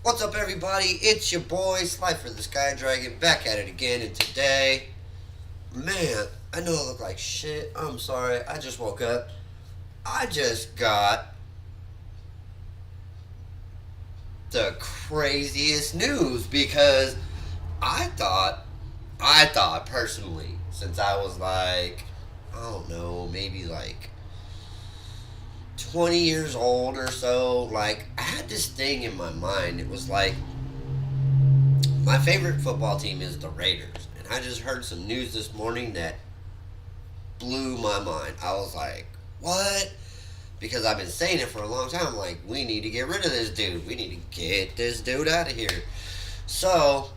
What's up, everybody? It's your boy Slipher, the Sky Dragon, back at it again. And today, man, I know I look like shit. I'm sorry. I just woke up. I just got the craziest news because I thought personally, since I was like, I don't know, maybe like 20 years old or so, like, I had this thing in my mind. It was like, my favorite football team is the Raiders. And I just heard some news this morning that blew my mind. I was like, what? Because I've been saying it for a long time. Like, we need to get rid of this dude. We need to get this dude out of here. So,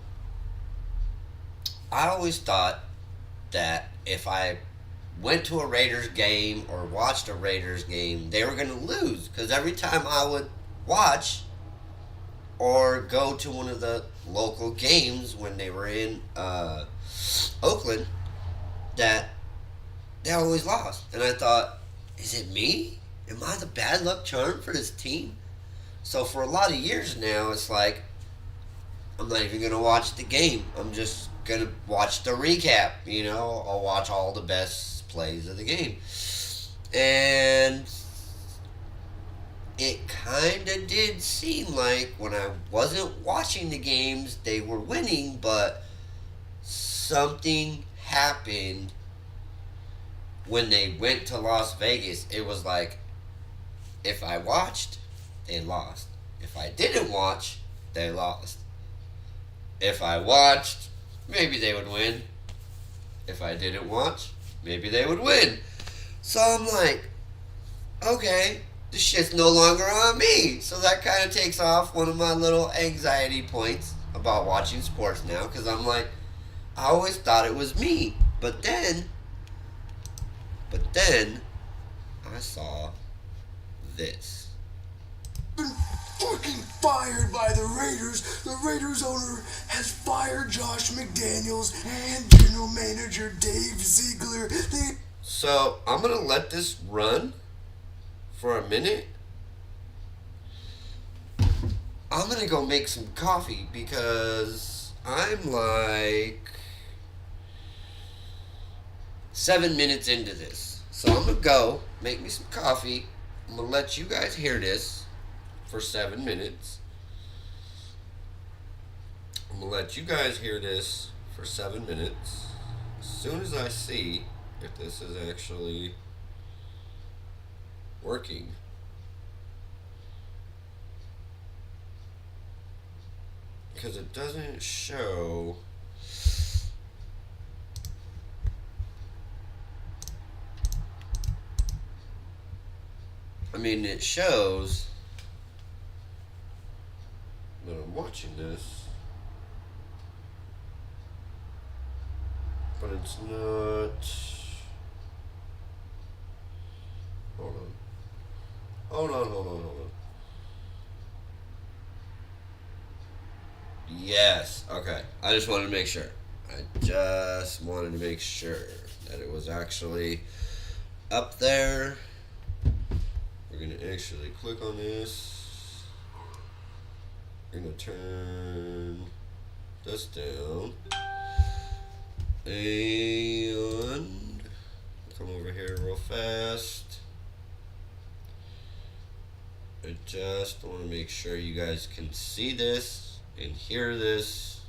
I always thought that if I went to a Raiders game or watched a Raiders game, they were going to lose. Because every time I would watch or go to one of the local games when they were in Oakland, that they always lost. And I thought, is it me? Am I the bad luck charm for this team? So for a lot of years now, it's like, I'm not even going to watch the game. I'm just going to watch the recap. You know, I'll watch all the best plays of the game. And it kind of did seem like when I wasn't watching the games, they were winning, but something happened when they went to Las Vegas. It was like, if I watched, they lost. If I didn't watch, they lost. If I watched, maybe they would win. If I didn't watch, maybe they would win. So I'm like, okay, this shit's no longer on me. So that kind of takes off one of my little anxiety points about watching sports now, because I'm like, I always thought it was me. But then I saw this. Been fucking fired by the Raiders. The Raiders owner has fired Josh McDaniels and general manager Dave Ziegler. So I'm gonna let this run for a minute. I'm gonna go make some coffee because I'm like 7 minutes into this. So I'm gonna go make me some coffee. I'm gonna let you guys hear this for 7 minutes. I'm gonna let you guys hear this for 7 minutes. As soon as I see if this is actually working. Because it doesn't show. I mean, it shows that I'm watching this, but it's not. Hold on. Yes, okay. I just wanted to make sure. That it was actually up there. We're going to actually click on this. We're going to turn this down. And come over here real fast. I just want to make sure you guys can see this and hear this.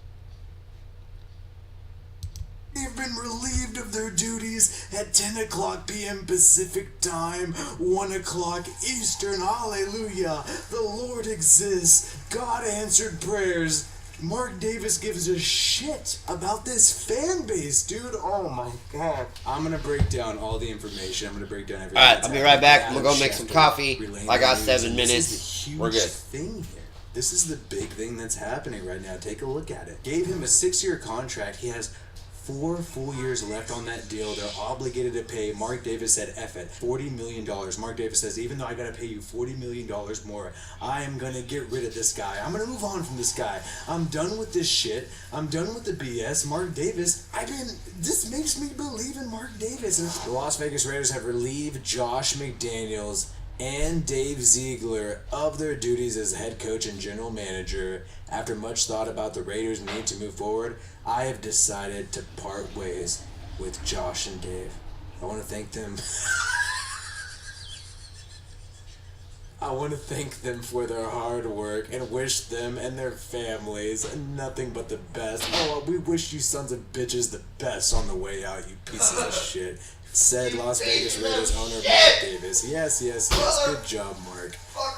They've been relieved of their duties at 10 o'clock p.m. Pacific Time, 1 o'clock Eastern. Hallelujah. The Lord exists. God answered prayers. Mark Davis gives a shit about this fan base, dude. Oh my god. I'm gonna break down all the information. I'm gonna break down everything. Alright, I'll be right back. I'm gonna go make some coffee. I got 7 minutes. We're good. Thing here. This is the big thing that's happening right now. Take a look at it. Gave him a 6-year contract. He has 4 full years left on that deal. They're obligated to pay. Mark Davis said, F it, $40 million. Mark Davis says, even though I gotta pay you $40 million more, I am gonna get rid of this guy. I'm gonna move on from this guy. I'm done with this shit. I'm done with the BS. Mark Davis, this makes me believe in Mark Davis. The Las Vegas Raiders have relieved Josh McDaniels and Dave Ziegler of their duties as head coach and general manager. After much thought about the Raiders' need to move forward, I have decided to part ways with Josh and Dave. I want to thank them. I want to thank them for their hard work and wish them and their families nothing but the best. Oh, we wish you sons of bitches the best on the way out, you pieces of shit. Said Las Vegas Raiders owner Mark Davis. Yes. Good job, Mark.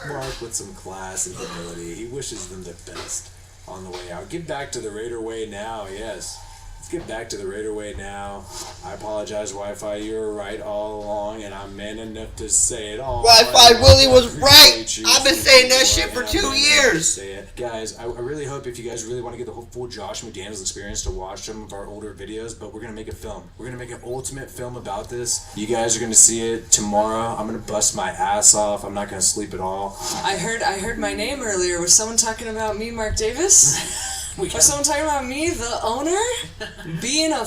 Mark with some class and humility. He wishes them the best on the way out. Get back to the Raider way now, yes. Let's get back to the Raider way now. I apologize, Wi-Fi. You were right all along, and I'm man enough to say it all. Wi-Fi Willie was right. I've been saying that shit for 2 years. Guys, I really hope if you guys really want to get the whole full Josh McDaniels experience to watch some of our older videos, but we're going to make a film. We're going to make an ultimate film about this. You guys are going to see it tomorrow. I'm going to bust my ass off. I'm not going to sleep at all. I heard my name earlier. Was someone talking about me, Mark Davis? Was someone talking about me, the owner? Being a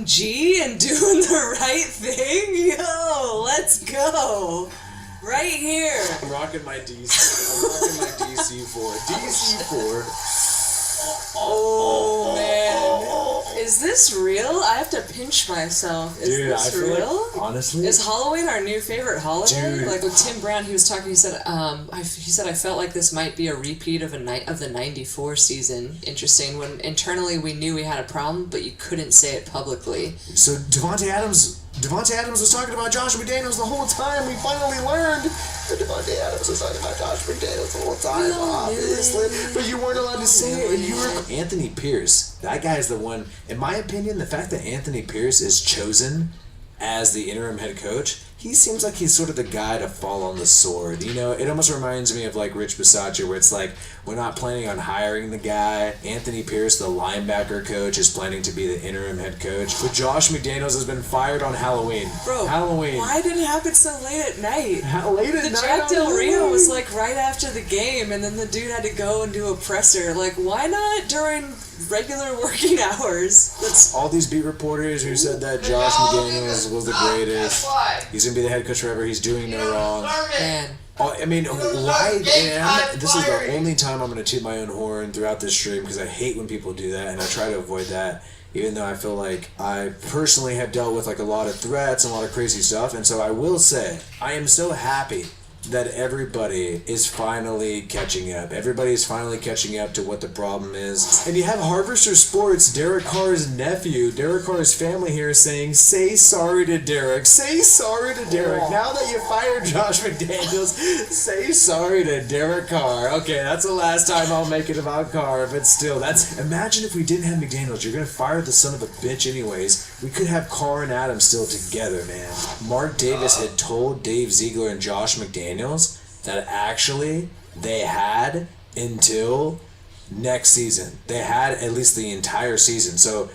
G and doing the right thing? Yo, let's go. Right here. I'm rocking my DC4. DC4. Oh, man. Is this real? I have to pinch myself. Is this real? Like, honestly, is Halloween our new favorite holiday? Dude. Like with Tim Brown, he was talking. He said, I felt like this might be a repeat of the '94 season. Interesting. When internally we knew we had a problem, but you couldn't say it publicly. So Devontae Adams was talking about Josh McDaniels the whole time. We finally learned that Devontae Adams was talking about Josh McDaniels the whole time, obviously. But you weren't allowed to say it. And you were Anthony Pierce. That guy is the one. In my opinion, the fact that Anthony Pierce is chosen as the interim head coach, he seems like he's sort of the guy to fall on the sword. You know, it almost reminds me of like Rich Bisaccia, where it's like, we're not planning on hiring the guy. Anthony Pierce, the linebacker coach, is planning to be the interim head coach. But Josh McDaniels has been fired on Halloween. Bro, Halloween. Why did it happen so late at night? Late at night? The Jack Del Rio was like right after the game, and then the dude had to go and do a presser. Like, why not during regular working hours? That's all these beat reporters who said that Josh McDaniels was the greatest. He's gonna be the head coach forever. He's doing no wrong. Man. I mean, why? This is the only time I'm going to toot my own horn throughout this stream, because I hate when people do that, and I try to avoid that, even though I feel like I personally have dealt with like a lot of threats and a lot of crazy stuff. And so I will say, I am so happy that everybody is finally catching up. Everybody is finally catching up to what the problem is. And you have Harvester Sports, Derek Carr's nephew, Derek Carr's family here saying, say sorry to Derek. Say sorry to Derek. Now that you fired Josh McDaniels, say sorry to Derek Carr. Okay, that's the last time I'll make it about Carr, but still, imagine if we didn't have McDaniels. You're gonna fire the son of a bitch anyways. We could have Carr and Adams still together, man. Mark Davis had told Dave Ziegler and Josh McDaniels that actually they had until next season. They had at least the entire season. So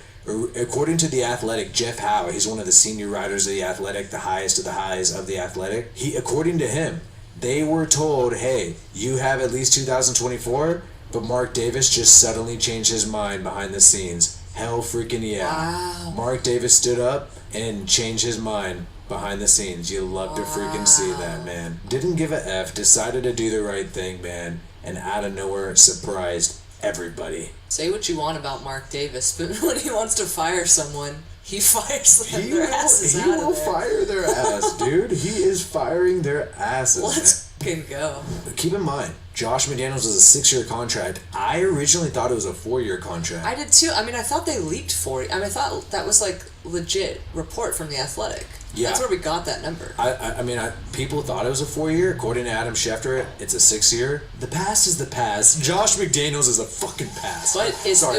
according to The Athletic, Jeff Howe, he's one of the senior writers of The Athletic, the highest of the highs of The Athletic. According to him, they were told, hey, you have at least 2024, but Mark Davis just suddenly changed his mind behind the scenes. Hell freaking yeah. Wow. Mark Davis stood up and changed his mind behind the scenes. You love to freaking see that, man. Didn't give a F, decided to do the right thing, man, and out of nowhere surprised everybody. Say what you want about Mark Davis, but when he wants to fire someone, he fires them. Their asses out of there. He will fire their ass, dude. He is firing their asses. Let's fucking go. Keep in mind, Josh McDaniels was a 6-year contract. I originally thought it was a 4-year contract. I did too. I mean, I thought they leaked 40. I mean, I thought that was like legit report from The Athletic. Yeah. That's where we got that number. I mean, people thought it was a 4-year. According to Adam Schefter, it's a 6-year. The past is the past. Josh McDaniels is a fucking past. But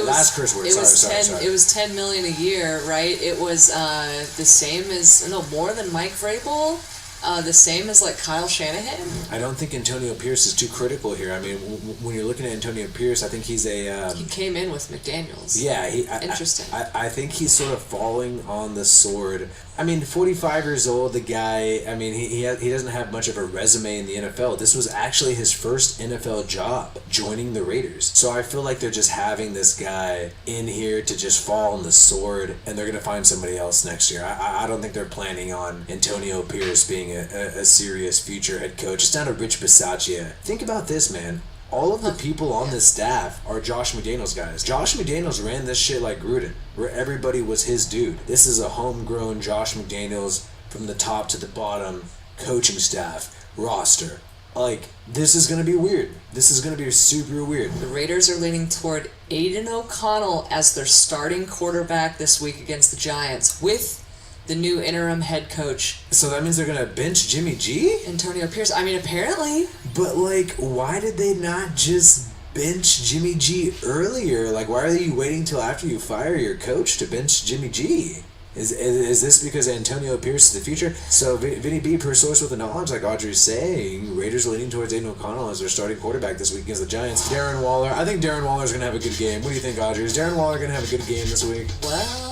last curse word. Sorry. It was $10 million a year, right? It was the same as more than Mike Vrabel. The same as like Kyle Shanahan? I don't think Antonio Pierce is too critical here. I mean, when you're looking at Antonio Pierce, I think he's a... he came in with McDaniels. Yeah. Interesting. I think he's sort of falling on the sword. I mean, 45 years old, the guy, I mean, he doesn't have much of a resume in the NFL. This was actually his first NFL job, joining the Raiders. So I feel like they're just having this guy in here to just fall on the sword, and they're going to find somebody else next year. I don't think they're planning on Antonio Pierce being a serious future head coach. It's not a Rich Bisaccia. Think about this, man. All of the people on this staff are Josh McDaniels guys. Josh McDaniels ran this shit like Gruden, where everybody was his dude. This is a homegrown Josh McDaniels from the top to the bottom coaching staff roster. Like, this is going to be weird. This is going to be super weird. The Raiders are leaning toward Aiden O'Connell as their starting quarterback this week against the Giants with the new interim head coach. So that means they're going to bench Jimmy G? Antonio Pierce. I mean, apparently. But, like, why did they not just bench Jimmy G earlier? Like, why are you waiting till after you fire your coach to bench Jimmy G? Is this because Antonio Pierce is the future? So, Vinny B, per source with the knowledge, like Audrey's saying, Raiders are leaning towards Aiden O'Connell as their starting quarterback this week against the Giants. Darren Waller. I think Darren Waller's going to have a good game. What do you think, Audrey? Is Darren Waller going to have a good game this week? Well,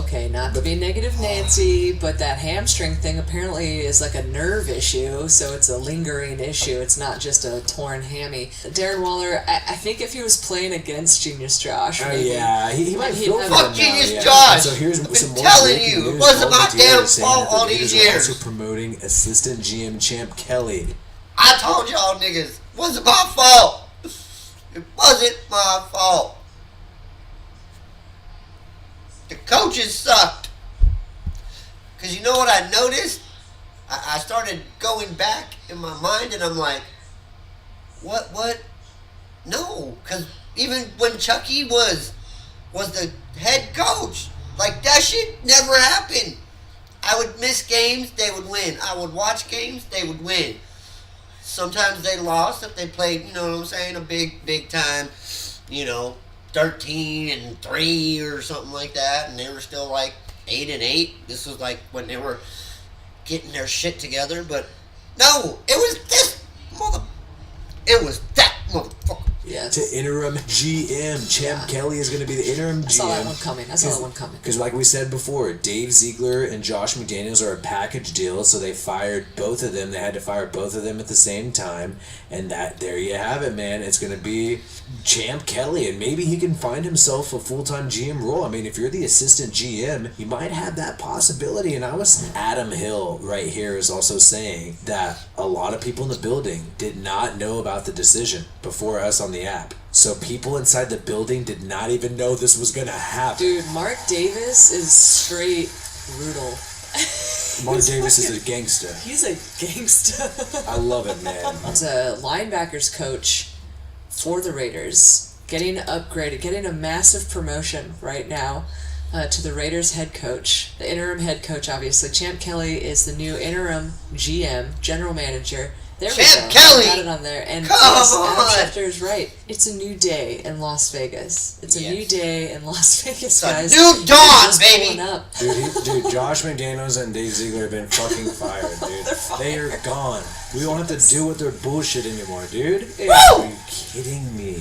okay, not to be negative Nancy, but that hamstring thing apparently is like a nerve issue, so it's a lingering issue. It's not just a torn hammy. Darren Waller, I think if he was playing against Genius Josh, maybe, yeah, he might feel for Fuck him Genius now, Josh! So here's I've some been more telling breaking you, news. it wasn't Paul my Gutierrez damn saying fault that the all Raiders these are years. also promoting assistant GM Champ Kelly. I told y'all niggas, it wasn't my fault. It wasn't my fault. The coaches sucked. Because you know what I noticed? I started going back in my mind and I'm like, what? No, because even when Chucky was the head coach, like that shit never happened. I would miss games, they would win. I would watch games, they would win. Sometimes they lost if they played, you know what I'm saying, a big time, 13-3 or something like that, and they were still like 8-8. This was like when they were getting their shit together, but no, it was that motherfucker. Yes. To interim GM. Champ Kelly is going to be the interim GM. I saw that one coming. Because like we said before, Dave Ziegler and Josh McDaniels are a package deal, so they fired both of them. They had to fire both of them at the same time. And there you have it, man. It's going to be Champ Kelly, and maybe he can find himself a full-time GM role. I mean, if you're the assistant GM, you might have that possibility. And Adam Hill right here is also saying that a lot of people in the building did not know about the decision before us on the app. So people inside the building did not even know this was going to happen. Dude, Mark Davis is straight brutal. Mark Davis is a gangster. He's a gangster. I love it, man. He's a linebackers coach for the Raiders, getting upgraded, getting a massive promotion right now to the Raiders head coach. The interim head coach, obviously. Champ Kelly is the new interim GM, general manager. There we Champ go. Kelly! Got it on there. And Come yes, on! Adam Schefter is right. It's a new day in Las Vegas. It's a new day in Las Vegas, guys. It's a new dawn, Just baby! pulling up. Dude, Josh McDaniels and Dave Ziegler have been fucking fired, dude. They are gone. We don't have to deal with their bullshit anymore, dude. Are you kidding me?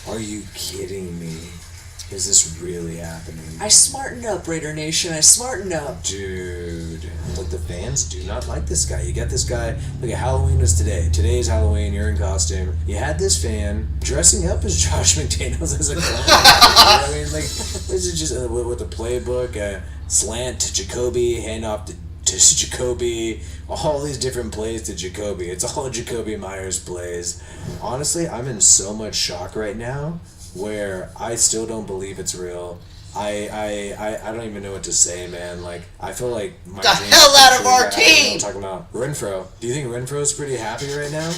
Are you kidding me? Is this really happening? I smartened up, Raider Nation. I smartened up. Dude. Look, the fans do not like this guy. You got this guy. Look at Halloween was today. Today is Halloween. You're in costume. You had this fan dressing up as Josh McDaniels as a clown. You know what I mean? Like, this is just with the playbook, slant to Jacoby, handoff to Jacoby, all these different plays to Jacoby. It's all Jacoby Myers plays. Honestly, I'm in so much shock right now where I still don't believe it's real. I don't even know what to say, man. Like, I feel like my The hell out of our team! I'm talking about Renfro. Do you think Renfro's pretty happy right now?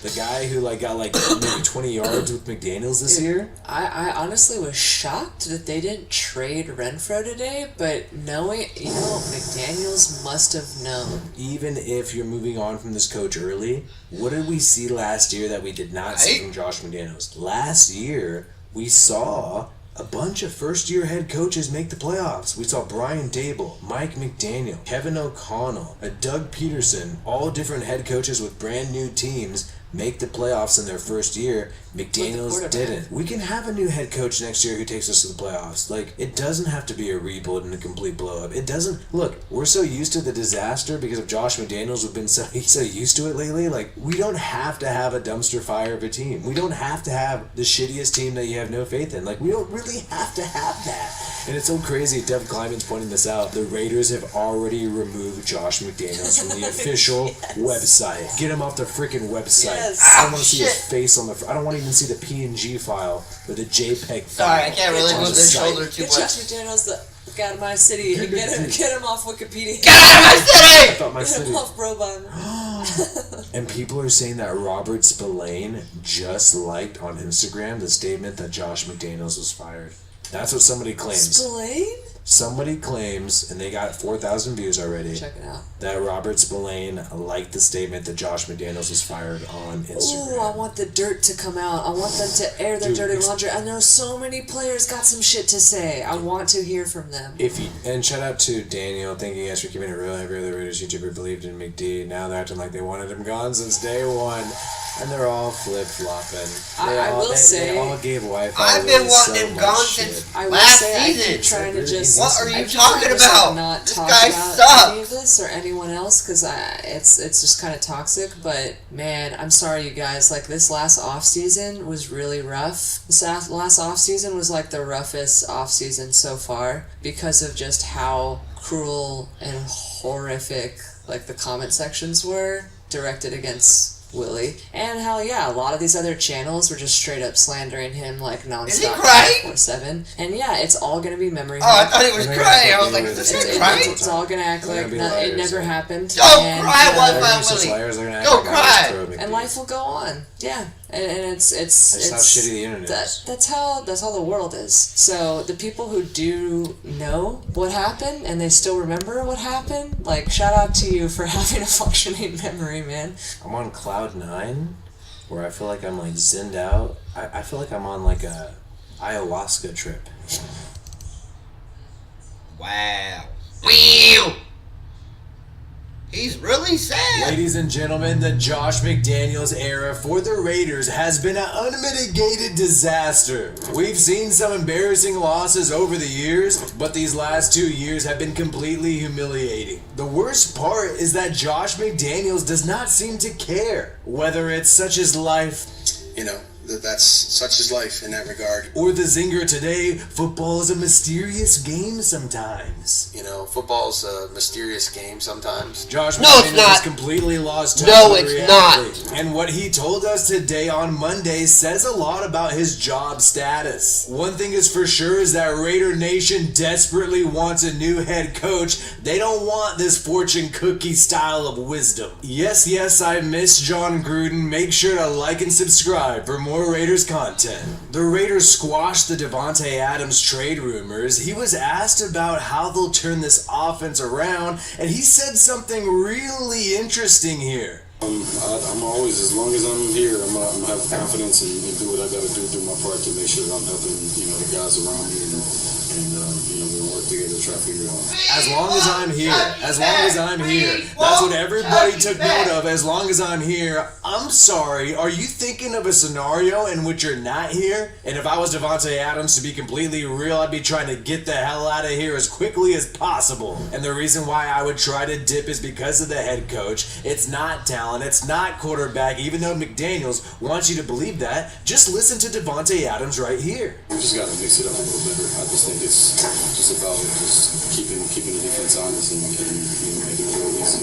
The guy who got maybe 20 yards with McDaniels this year? I honestly was shocked that they didn't trade Renfro today, but knowing, McDaniels must have known. Even if you're moving on from this coach early, what did we see last year that we did not see from Josh McDaniels? Last year, we saw a bunch of first-year head coaches make the playoffs. We saw Brian Dable, Mike McDaniel, Kevin O'Connell, Doug Peterson, all different head coaches with brand new teams make the playoffs in their first year. McDaniels didn't. We can have a new head coach next year who takes us to the playoffs. Like, it doesn't have to be a rebuild and a complete blow up. It doesn't. Look, we're so used to the disaster because of Josh McDaniels. We've been so used to it lately. Like, we don't have to have a dumpster fire of a team. We don't have to have the shittiest team that you have no faith in. Like, we don't really have to have that. And it's so crazy. Dev Kleiman's pointing this out. The Raiders have already removed Josh McDaniels from the official website. Get him off the freaking website. I don't want to see his face on the. I don't want to even see the PNG file or the JPEG file. Sorry, I can't really move the shoulder too Get much. Josh McDaniels the out of my city and get him off Wikipedia. Get out of my city! I thought my Get city. him off Brobon. And people are saying that Robert Spillane just liked on Instagram the statement that Josh McDaniels was fired. That's what somebody claims. Spillane? Somebody claims, and they got 4,000 views already, Check it out. that Robert Spillane liked the statement that Josh McDaniels was fired on Instagram. Ooh, I want the dirt to come out. I want them to air their dirty laundry. I know so many players got some shit to say. I want to hear from them. And shout out to Daniel. Thank you guys for keeping it real. Every other Raiders YouTuber believed in McD. Now they're acting like they wanted him gone since day one. And they're all flip-flopping. I will say... They all gave Wi-Fi. I've been wanting him gone since last season. I keep trying to just... What are I you keep trying talking to just, about? Not This talk guy about sucks. any of this or anyone else because it's just kind of toxic. But man, I'm sorry, you guys. Like this last off season was really rough. This last off season was like the roughest off season so far because of just how cruel and horrific like the comment sections were directed against Willie. And hell yeah, a lot of these other channels were just straight up slandering him like nonstop. Is he crying? 24/7. And yeah, it's all gonna be memory. Oh, I thought he was crying. I was like, is this guy crying? It's all gonna act like it never happened. Don't and, cry, uh, Wi-Fi Willie. Go cry. and life will go on. Yeah, and it's That's how shitty the internet is. That's how the world is. So the people who do know what happened and they still remember what happened, like shout out to you for having a functioning memory, man. I'm on cloud 9, where I feel like I'm like zenned out. I feel like I'm on like a ayahuasca trip. Wow. Wow. He's really sad. Ladies and gentlemen, the Josh McDaniels era for the Raiders has been an unmitigated disaster. We've seen some embarrassing losses over the years, but these last 2 years have been completely humiliating. The worst part is that Josh McDaniels does not seem to care whether it's such as life, You know, that's such is life in that regard. or the zinger today. Football is a mysterious game sometimes. You know, football's a mysterious game sometimes. Josh No, it's McDaniels not. has completely lost touch No, with it's reality. not. And what he told us today on Monday says a lot about his job status. One thing is for sure is that Raider Nation desperately wants a new head coach. They don't want this fortune cookie style of wisdom. Yes, I miss John Gruden. Make sure to like and subscribe for more Raiders content. The Raiders squashed the Davante Adams trade rumors. He was asked about how they'll turn this offense around, and he said something really interesting here. I'm always, as long as I'm here, I'm gonna have confidence and do what I gotta do my part to make sure that I'm helping, the guys around me and we'll work together to try to figure it out. As long as I'm here, that's what everybody took note of. As long as I'm here, I'm sorry, are you thinking of a scenario in which you're not here? And if I was Davante Adams, to be completely real, I'd be trying to get the hell out of here as quickly as possible. And the reason why I would try to dip is because of the head coach. It's not talent, it's not quarterback, even though McDaniels wants you to believe that. Just listen to Davante Adams right here. We just gotta mix it up a little better. I just think it's just about just keeping the defense honest and making sure it's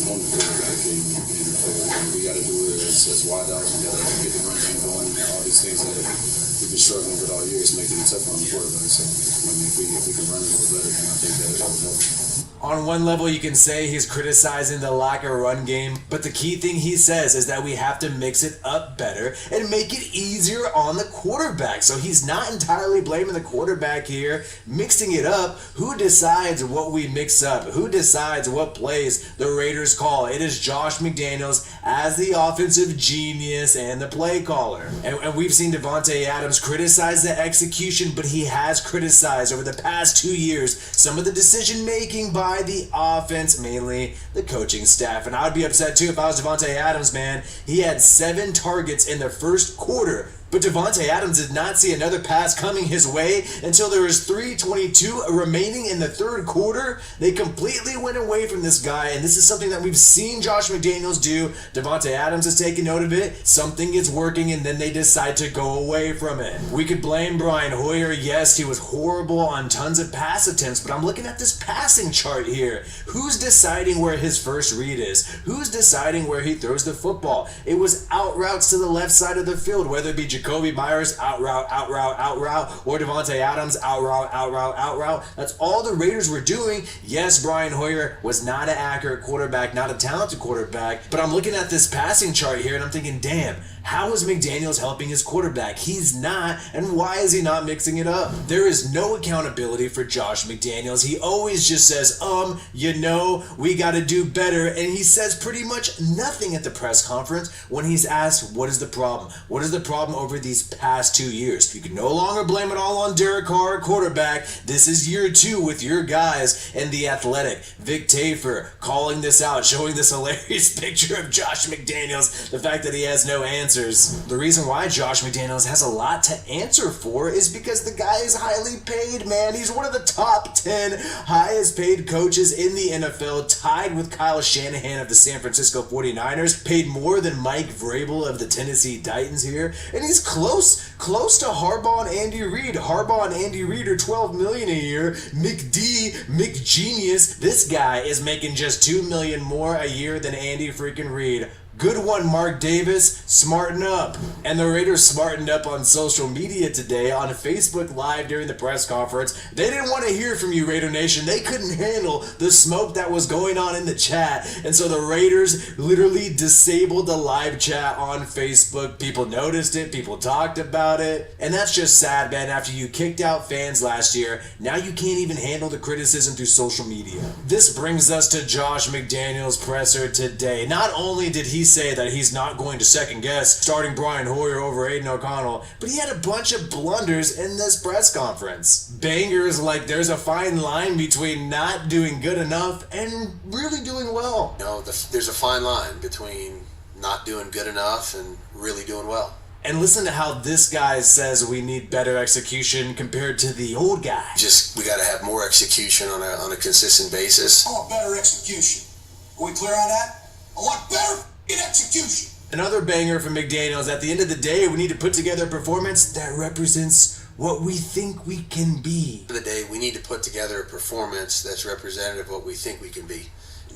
on the quarterback and we gotta do it as wide out. We gotta get the run game going. All these things that we've been struggling with all year is making it tough on the quarterback. So if we can run it a little better, then I think that would help. On one level, you can say he's criticizing the lack of run game, but the key thing he says is that we have to mix it up better and make it easier on the quarterback. So he's not entirely blaming the quarterback here, mixing it up. Who decides what we mix up? Who decides what plays the Raiders call? It is Josh McDaniels as the offensive genius and the play caller. And we've seen Davante Adams criticize the execution, but he has criticized over the past 2 years some of the decision making by the offense, mainly the coaching staff. And I'd be upset too if I was Davante Adams, man. He had 7 targets in the first quarter, but Davante Adams did not see another pass coming his way until there was 3:22 remaining in the third quarter. They completely went away from this guy, and this is something that we've seen Josh McDaniels do. Davante Adams has taken note of it. Something is working, and then they decide to go away from it. We could blame Brian Hoyer. Yes, he was horrible on tons of pass attempts, but I'm looking at this passing chart here. Who's deciding where his first read is? Who's deciding where he throws the football? It was out routes to the left side of the field, whether it be Jacoby Myers, out route, or Davante Adams, out route. That's all the Raiders were doing. Yes, Brian Hoyer was not an accurate quarterback, not a talented quarterback, but I'm looking at this passing chart here and I'm thinking, damn, how is McDaniels helping his quarterback? He's not, and why is he not mixing it up? There is no accountability for Josh McDaniels. He always just says, we gotta do better, and he says pretty much nothing at the press conference when he's asked, what is the problem? What is the problem over these past 2 years? You can no longer blame it all on Derek Carr, quarterback. This is year 2 with your guys and The Athletic. Vic Tafur calling this out, showing this hilarious picture of Josh McDaniels, the fact that he has no answers. The reason why Josh McDaniels has a lot to answer for is because the guy is highly paid, man. He's one of the top 10 highest paid coaches in the NFL, tied with Kyle Shanahan of the San Francisco 49ers, paid more than Mike Vrabel of the Tennessee Titans here, and he's close to Harbaugh and Andy Reid. Harbaugh and Andy Reid are $12 million a year. McGenius, this guy is making just $2 million more a year than Andy freaking Reid. Good one, Mark Davis. Smarten up. And the Raiders smartened up on social media today on Facebook Live during the press conference. They didn't want to hear from you, Raider Nation. They couldn't handle the smoke that was going on in the chat. And so the Raiders literally disabled the live chat on Facebook. People noticed it. People talked about it. And that's just sad, man. After you kicked out fans last year, now you can't even handle the criticism through social media. This brings us to Josh McDaniels' presser today. Not only did he say that he's not going to second guess starting Brian Hoyer over Aiden O'Connell, but he had a bunch of blunders in this press conference. Bangers like there's a fine line between not doing good enough and really doing well. There's a fine line between not doing good enough and really doing well. And listen to how this guy says we need better execution compared to the old guy. We got to have more execution on a consistent basis. I want better execution. Are we clear on that? I want better execution. Another banger from McDaniels. At the end of the day, we need to put together a performance that represents what we think we can be. At the end of the day, we need to put together a performance that's representative of what we think we can be.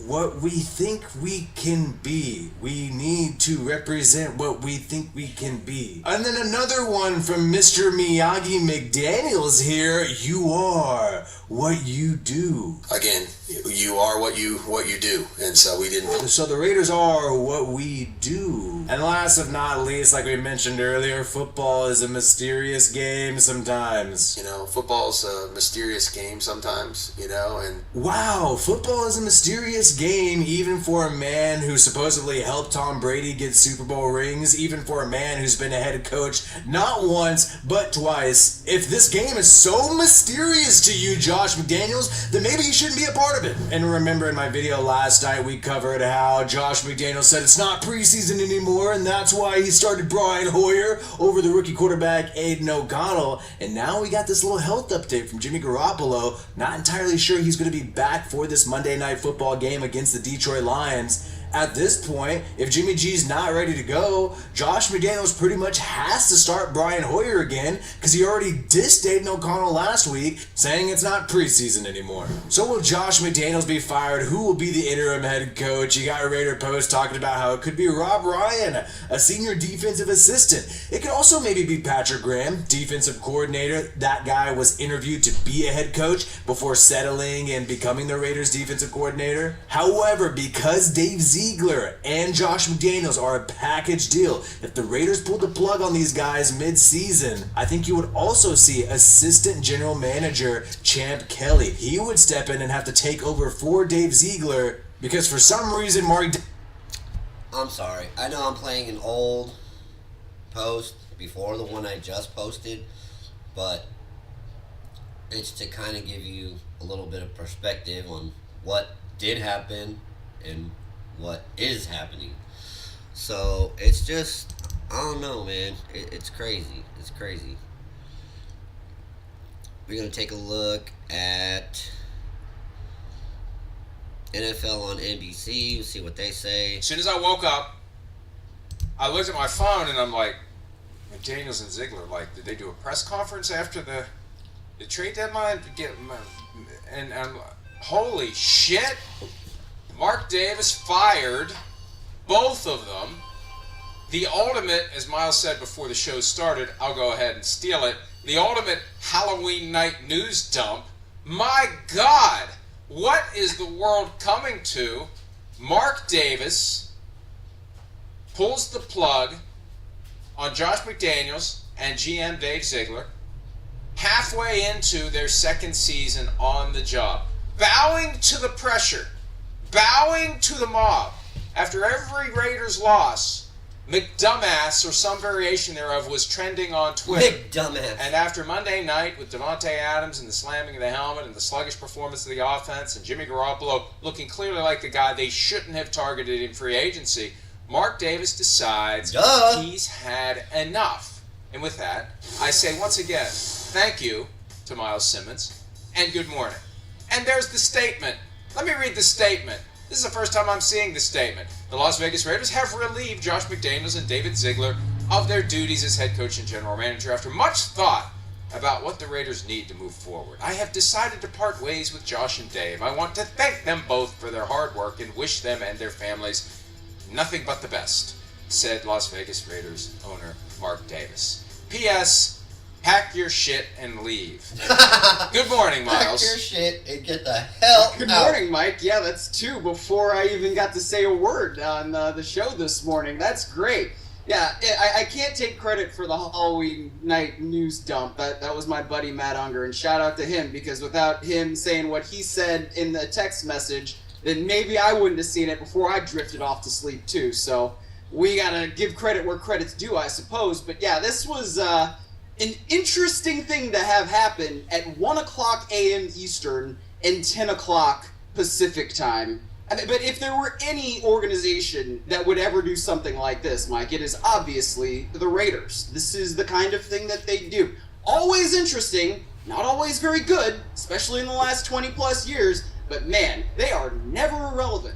What we think we can be. We need to represent what we think we can be. And then another one from Mr. Miyagi McDaniels here. You are what you do. Again, you are what you do, and so we didn't. So the Raiders are what we do. And last but not least, like we mentioned earlier, football is a mysterious game sometimes. Football's a mysterious game sometimes, and... Wow, football is a mysterious game, even for a man who supposedly helped Tom Brady get Super Bowl rings, even for a man who's been a head coach not once, but twice. If this game is so mysterious to you, Josh McDaniels, then maybe you shouldn't be a part of it. And remember in my video last night, we covered how Josh McDaniels said it's not preseason anymore, and that's why he started Brian Hoyer over the rookie quarterback Aiden O'Connell. And now we got this little health update from Jimmy Garoppolo. Not entirely sure he's going to be back for this Monday Night Football game against the Detroit Lions. At this point, if Jimmy G's not ready to go, Josh McDaniels pretty much has to start Brian Hoyer again because he already dissed Aiden O'Connell last week, saying it's not preseason anymore. So will Josh McDaniels be fired? Who will be the interim head coach? You got a Raider Post talking about how it could be Rob Ryan, a senior defensive assistant. It could also maybe be Patrick Graham, defensive coordinator. That guy was interviewed to be a head coach before settling and becoming the Raiders defensive coordinator. However, because Dave Ziegler and Josh McDaniels are a package deal, if the Raiders pulled the plug on these guys mid-season, I think you would also see assistant general manager Champ Kelly. He would step in and have to take over for Dave Ziegler because for some reason I'm sorry. I know I'm playing an old post before the one I just posted, but it's to kind of give you a little bit of perspective on what did happen and what is happening. So it's just, I don't know, man. It's crazy. It's crazy. We're going to take a look at NFL on NBC. We'll see what they say. As soon as I woke up, I looked at my phone and I'm like, McDaniels and Ziegler, like, did they do a press conference after the trade deadline? And I'm like, holy shit. Mark Davis fired both of them. The ultimate, as Miles said before the show started, I'll go ahead and steal it, the ultimate Halloween night news dump. My God, what is the world coming to? Mark Davis pulls the plug on Josh McDaniels and GM Dave Ziegler halfway into their second season on the job. Bowing to the pressure, bowing to the mob. After every Raiders loss, McDumbass, or some variation thereof, was trending on Twitter. McDumbass. And after Monday night with Devontae Adams and the slamming of the helmet and the sluggish performance of the offense and Jimmy Garoppolo looking clearly like the guy they shouldn't have targeted in free agency, Mark Davis decides he's had enough. And with that, I say once again, thank you to Miles Simmons and good morning. And there's the statement. Let me read the statement. This is the first time I'm seeing this statement. The Las Vegas Raiders have relieved Josh McDaniels and David Ziegler of their duties as head coach and general manager after much thought about what the Raiders need to move forward. I have decided to part ways with Josh and Dave. I want to thank them both for their hard work and wish them and their families nothing but the best, said Las Vegas Raiders owner Mark Davis. P.S. Pack your shit and leave. Good morning, Miles. Pack your shit and get the hell Good out. morning, Mike. Yeah, that's two before I even got to say a word on the show this morning. That's great. Yeah, I can't take credit for the Halloween night news dump. That was my buddy Matt Unger, and shout out to him, because without him saying what he said in the text message, then maybe I wouldn't have seen it before I drifted off to sleep too. So we gotta give credit where credit's due, I suppose. But yeah, this was an interesting thing to have happen at 1 o'clock a.m. Eastern and 10 o'clock Pacific time. I mean, but if there were any organization that would ever do something like this, Mike, it is obviously the Raiders. This is the kind of thing that they do. Always interesting, not always very good, especially in the last 20 plus years, but man, they are never irrelevant.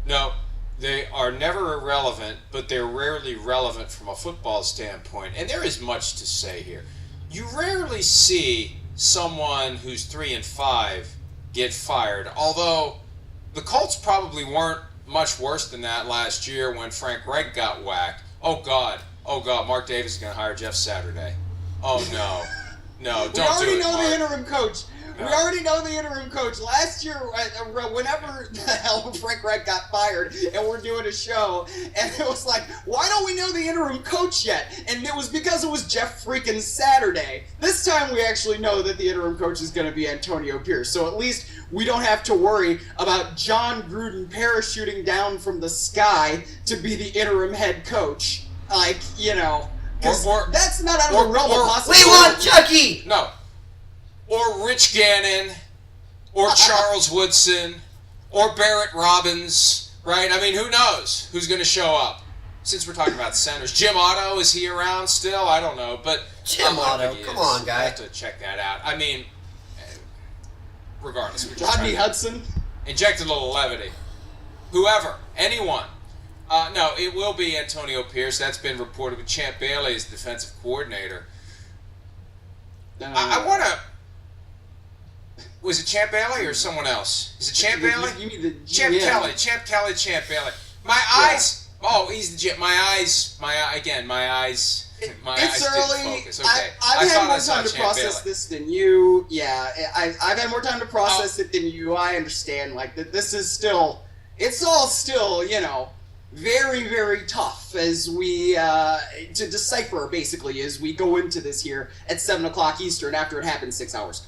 No, they are never irrelevant, but they're rarely relevant from a football standpoint. And there is much to say here. You rarely see someone who's 3-5 get fired, although the Colts probably weren't much worse than that last year when Frank Reich got whacked. Oh God, Mark Davis is going to hire Jeff Saturday. Oh no, don't do it, We already know Mark. the interim coach. No. We already know the interim coach. Last year, whenever the hell Frank Reich got fired, and we're doing a show, and it was like, why don't we know the interim coach yet? And it was because it was Jeff freaking Saturday. This time we actually know that the interim coach is going to be Antonio Pierce. So at least we don't have to worry about John Gruden parachuting down from the sky to be the interim head coach. Like, you know, 'cause Or- that's not out of the realm of or- possibility. We want Chucky! No. Or Rich Gannon, or Charles Woodson, or Barrett Robbins, right? I mean, who knows who's going to show up? Since we're talking about centers. Jim Otto, is he around still? I don't know, but Jim I don't Otto, think he come is. on, guy. I have to check that out. I mean, regardless. We're just Rodney trying to Hudson. inject a little levity. Whoever, anyone. No, it will be Antonio Pierce. That's been reported with Champ Bailey as defensive coordinator. I want to... Was it Champ Bailey or someone else? Is it Champ Bailey? You mean the Champ GM. Kelly. Champ Bailey. My eyes... Oh, he's the GM. My eyes... My eyes It's didn't early. focus. Okay. I've thought had I more saw time to Champ process Bailey. this than you. Yeah, I've had more time to process it than you. I understand. Like that, this is still. It's all still, you know, very, very tough as we to decipher basically as we go into this here at 7 o'clock Eastern after it happened 6 hours.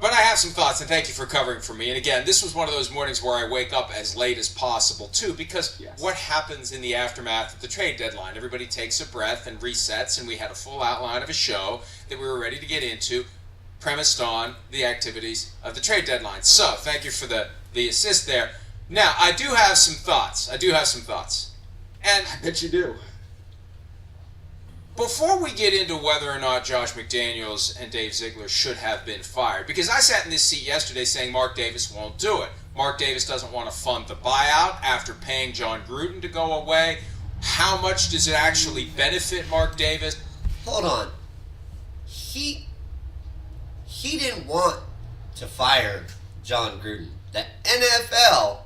But I have some thoughts, and thank you for covering for me. And again, this was one of those mornings where I wake up as late as possible, too, because what happens in the aftermath of the trade deadline? Everybody takes a breath and resets, and we had a full outline of a show that we were ready to get into, premised on the activities of the trade deadline. So, thank you for the assist there. Now, I do have some thoughts. And I bet you do. before we get into whether or not Josh McDaniels and Dave Ziegler should have been fired, because I sat in this seat yesterday saying Mark Davis won't do it. Mark Davis doesn't want to fund the buyout after paying John Gruden to go away. How much does it actually benefit Mark Davis? Hold on. He didn't want to fire John Gruden. The NFL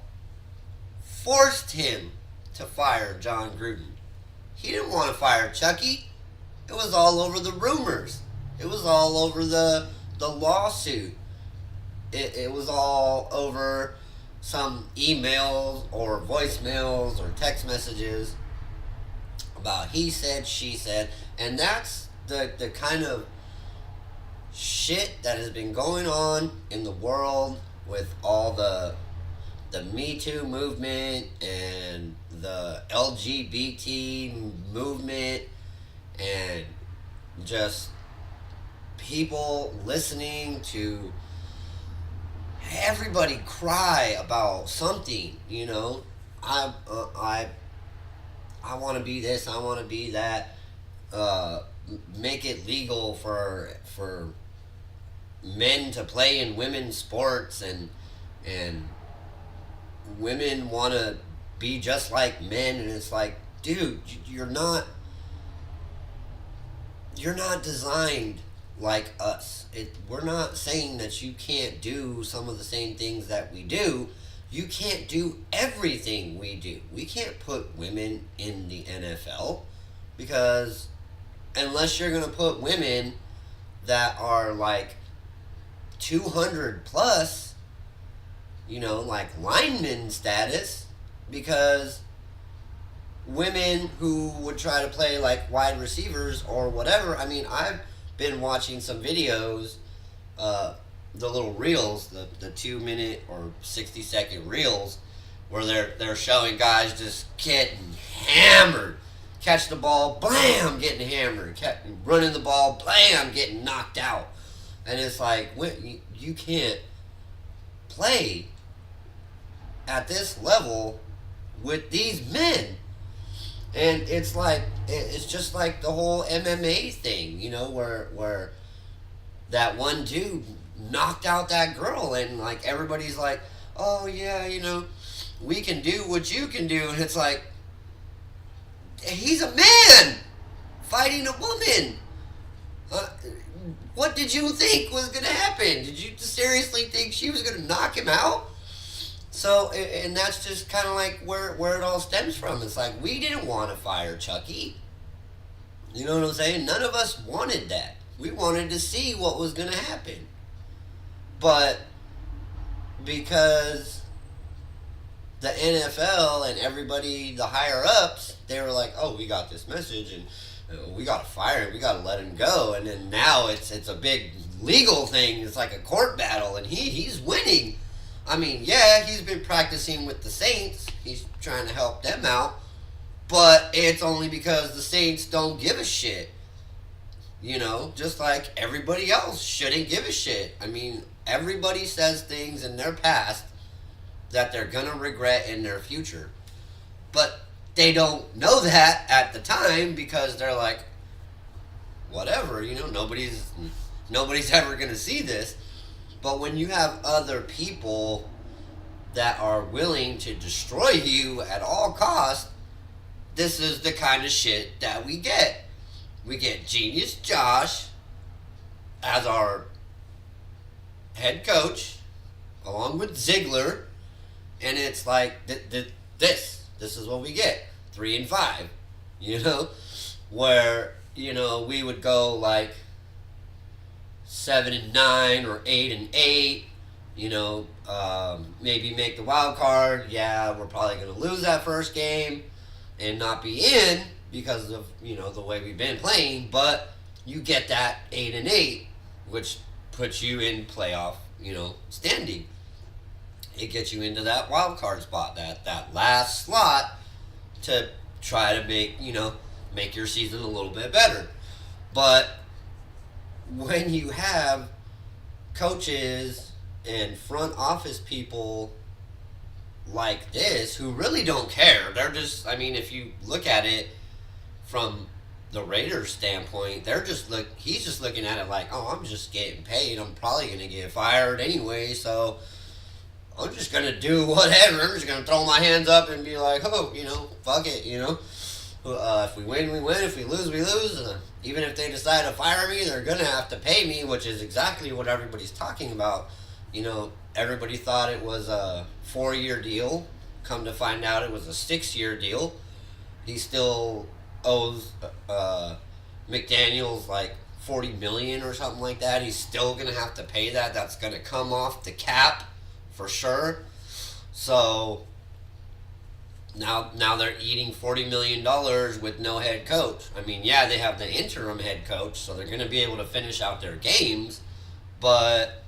forced him to fire John Gruden. He didn't want to fire Chucky. It was all over the rumors. It was all over the lawsuit. It was all over some emails or voicemails or text messages about he said, she said. And that's the kind of shit that has been going on in the world with all the Me Too movement and the LGBT movement and just people listening to everybody cry about something, you know. I want to be this, I want to be that. Make it legal for men to play in women's sports, and women want to be just like men, and it's like, dude, you're not designed like us. We're not saying that you can't do some of the same things that we do. You can't do everything we do. We can't put women in the NFL because unless you're going to put women that are like 200 plus, you know, like lineman status, because women who would try to play like wide receivers or whatever, I mean, I've been watching some videos, the little reels, the 2-minute or 60-second reels, where they're showing guys just getting hammered. Catch the ball, blam, getting hammered. Running the ball, blam, getting knocked out. And it's like, you can't play at this level with these men. And it's like, it's just like the whole MMA thing, you know, where that one dude knocked out that girl, and like everybody's like, oh yeah, you know, we can do what you can do. And it's like, he's a man fighting a woman. What did you think was going to happen? Did you seriously think she was going to knock him out? So, and that's just kind of like where it all stems from. It's like, we didn't want to fire Chucky. You know what I'm saying? None of us wanted that. We wanted to see what was going to happen. But because the NFL and everybody, the higher-ups, they were like, oh, we got this message, and we got to fire him, we got to let him go. And then now it's a big legal thing. It's like a court battle, and he's winning. I mean, yeah, he's been practicing with the Saints. He's trying to help them out. But it's only because the Saints don't give a shit. You know, just like everybody else shouldn't give a shit. I mean, everybody says things in their past that they're going to regret in their future. But they don't know that at the time because they're like, whatever, you know, nobody's ever going to see this. But when you have other people that are willing to destroy you at all costs, this is the kind of shit that we get. We get Genius Josh as our head coach, along with Ziegler, and it's like, this is what we get, 3-5, you know, where, you know, we would go like 7-9 or 8-8, you know, maybe make the wild card. Yeah, we're probably going to lose that first game and not be in because of, you know, the way we've been playing, but you get that 8-8, which puts you in playoff standing. It gets you into that wild card spot, that last slot to try to make your season a little bit better. But when you have coaches and front office people like this who really don't care, they're just, if you look at it from the Raiders standpoint, he's just looking at it like, oh, I'm just getting paid, I'm probably going to get fired anyway, so I'm just going to do whatever. I'm just going to throw my hands up and be like, oh, fuck it, if we win, we win. If we lose, we lose. Even if they decide to fire me, they're going to have to pay me, which is exactly what everybody's talking about. Everybody thought it was a 4-year deal. Come to find out it was a 6-year deal. He still owes McDaniels like $40 million or something like that. He's still going to have to pay that. That's going to come off the cap for sure. So now they're eating $40 million with no head coach. Yeah, they have the interim head coach, so they're going to be able to finish out their games, but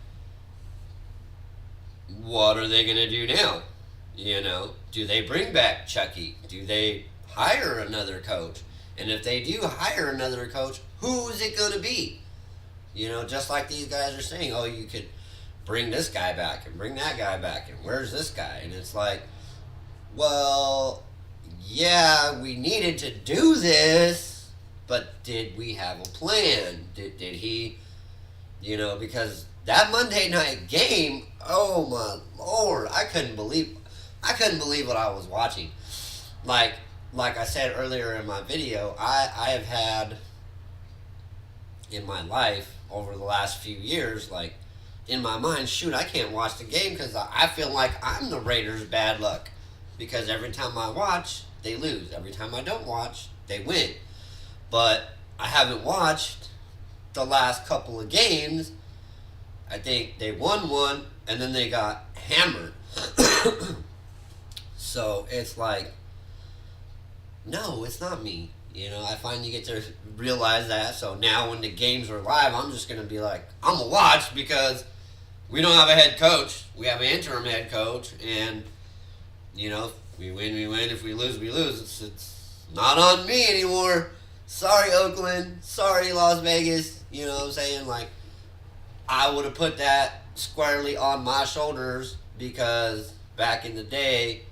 what are they going to do now? Do they bring back Chucky? Do they hire another coach? And if they do hire another coach, who is it going to be? Just like these guys are saying, oh, you could bring this guy back and bring that guy back, and where's this guy? And it's like, well, yeah, we needed to do this, but did we have a plan? Did he, because that Monday night game, oh my Lord, I couldn't believe what I was watching. Like I said earlier in my video, I have had in my life over the last few years, like, in my mind, shoot, I can't watch the game because I feel like I'm the Raiders' bad luck. Because every time I watch, they lose. Every time I don't watch, they win. But I haven't watched the last couple of games. I think they won one, and then they got hammered. So it's like, no, it's not me. I finally get to realize that. So now when the games are live, I'm just going to be like, I'm going to watch because we don't have a head coach. We have an interim head coach. And, if we win, we win. If we lose, we lose. It's not on me anymore. Sorry, Oakland. Sorry, Las Vegas. You know what I'm saying? Like, I would have put that squarely on my shoulders because back in the day,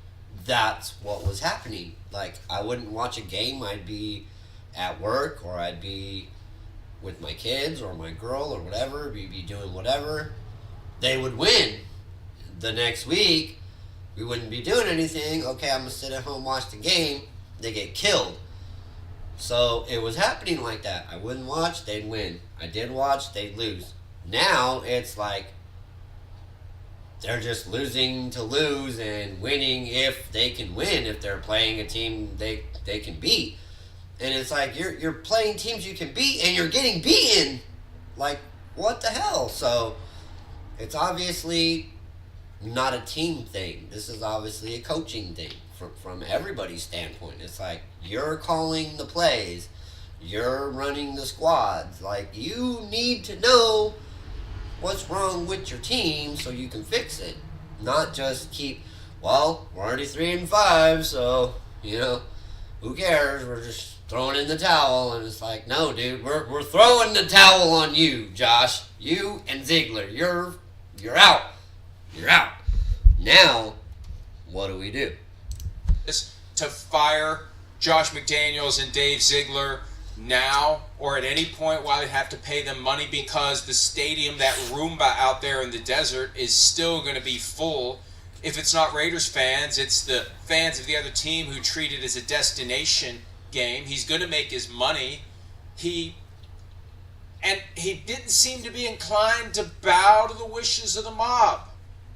that's what was happening. Like, I wouldn't watch a game. I'd be at work or I'd be with my kids or my girl or whatever. We'd be doing whatever. They would win. The next week, we wouldn't be doing anything. Okay, I'm going to sit at home, watch the game. They get killed. So it was happening like that. I wouldn't watch, they'd win. I did watch, they'd lose. Now it's like they're just losing to lose and winning if they can win, if they're playing a team they can beat. And it's like you're playing teams you can beat and you're getting beaten. Like, what the hell? So it's obviously not a team thing. This is obviously a coaching thing from everybody's standpoint. It's like you're calling the plays, you're running the squads. Like, you need to know what's wrong with your team so you can fix it. Not just keep, well, we're already 3-5, so, who cares? We're just throwing in the towel. And it's like, no, dude, we're throwing the towel on you, Josh. You and Ziegler. You're out. You're out. Now, what do we do? To fire Josh McDaniels and Dave Ziegler now or at any point while they have to pay them money because the stadium, that Roomba out there in the desert, is still going to be full. If it's not Raiders fans, it's the fans of the other team who treat it as a destination game. He's going to make his money. He didn't seem to be inclined to bow to the wishes of the mob.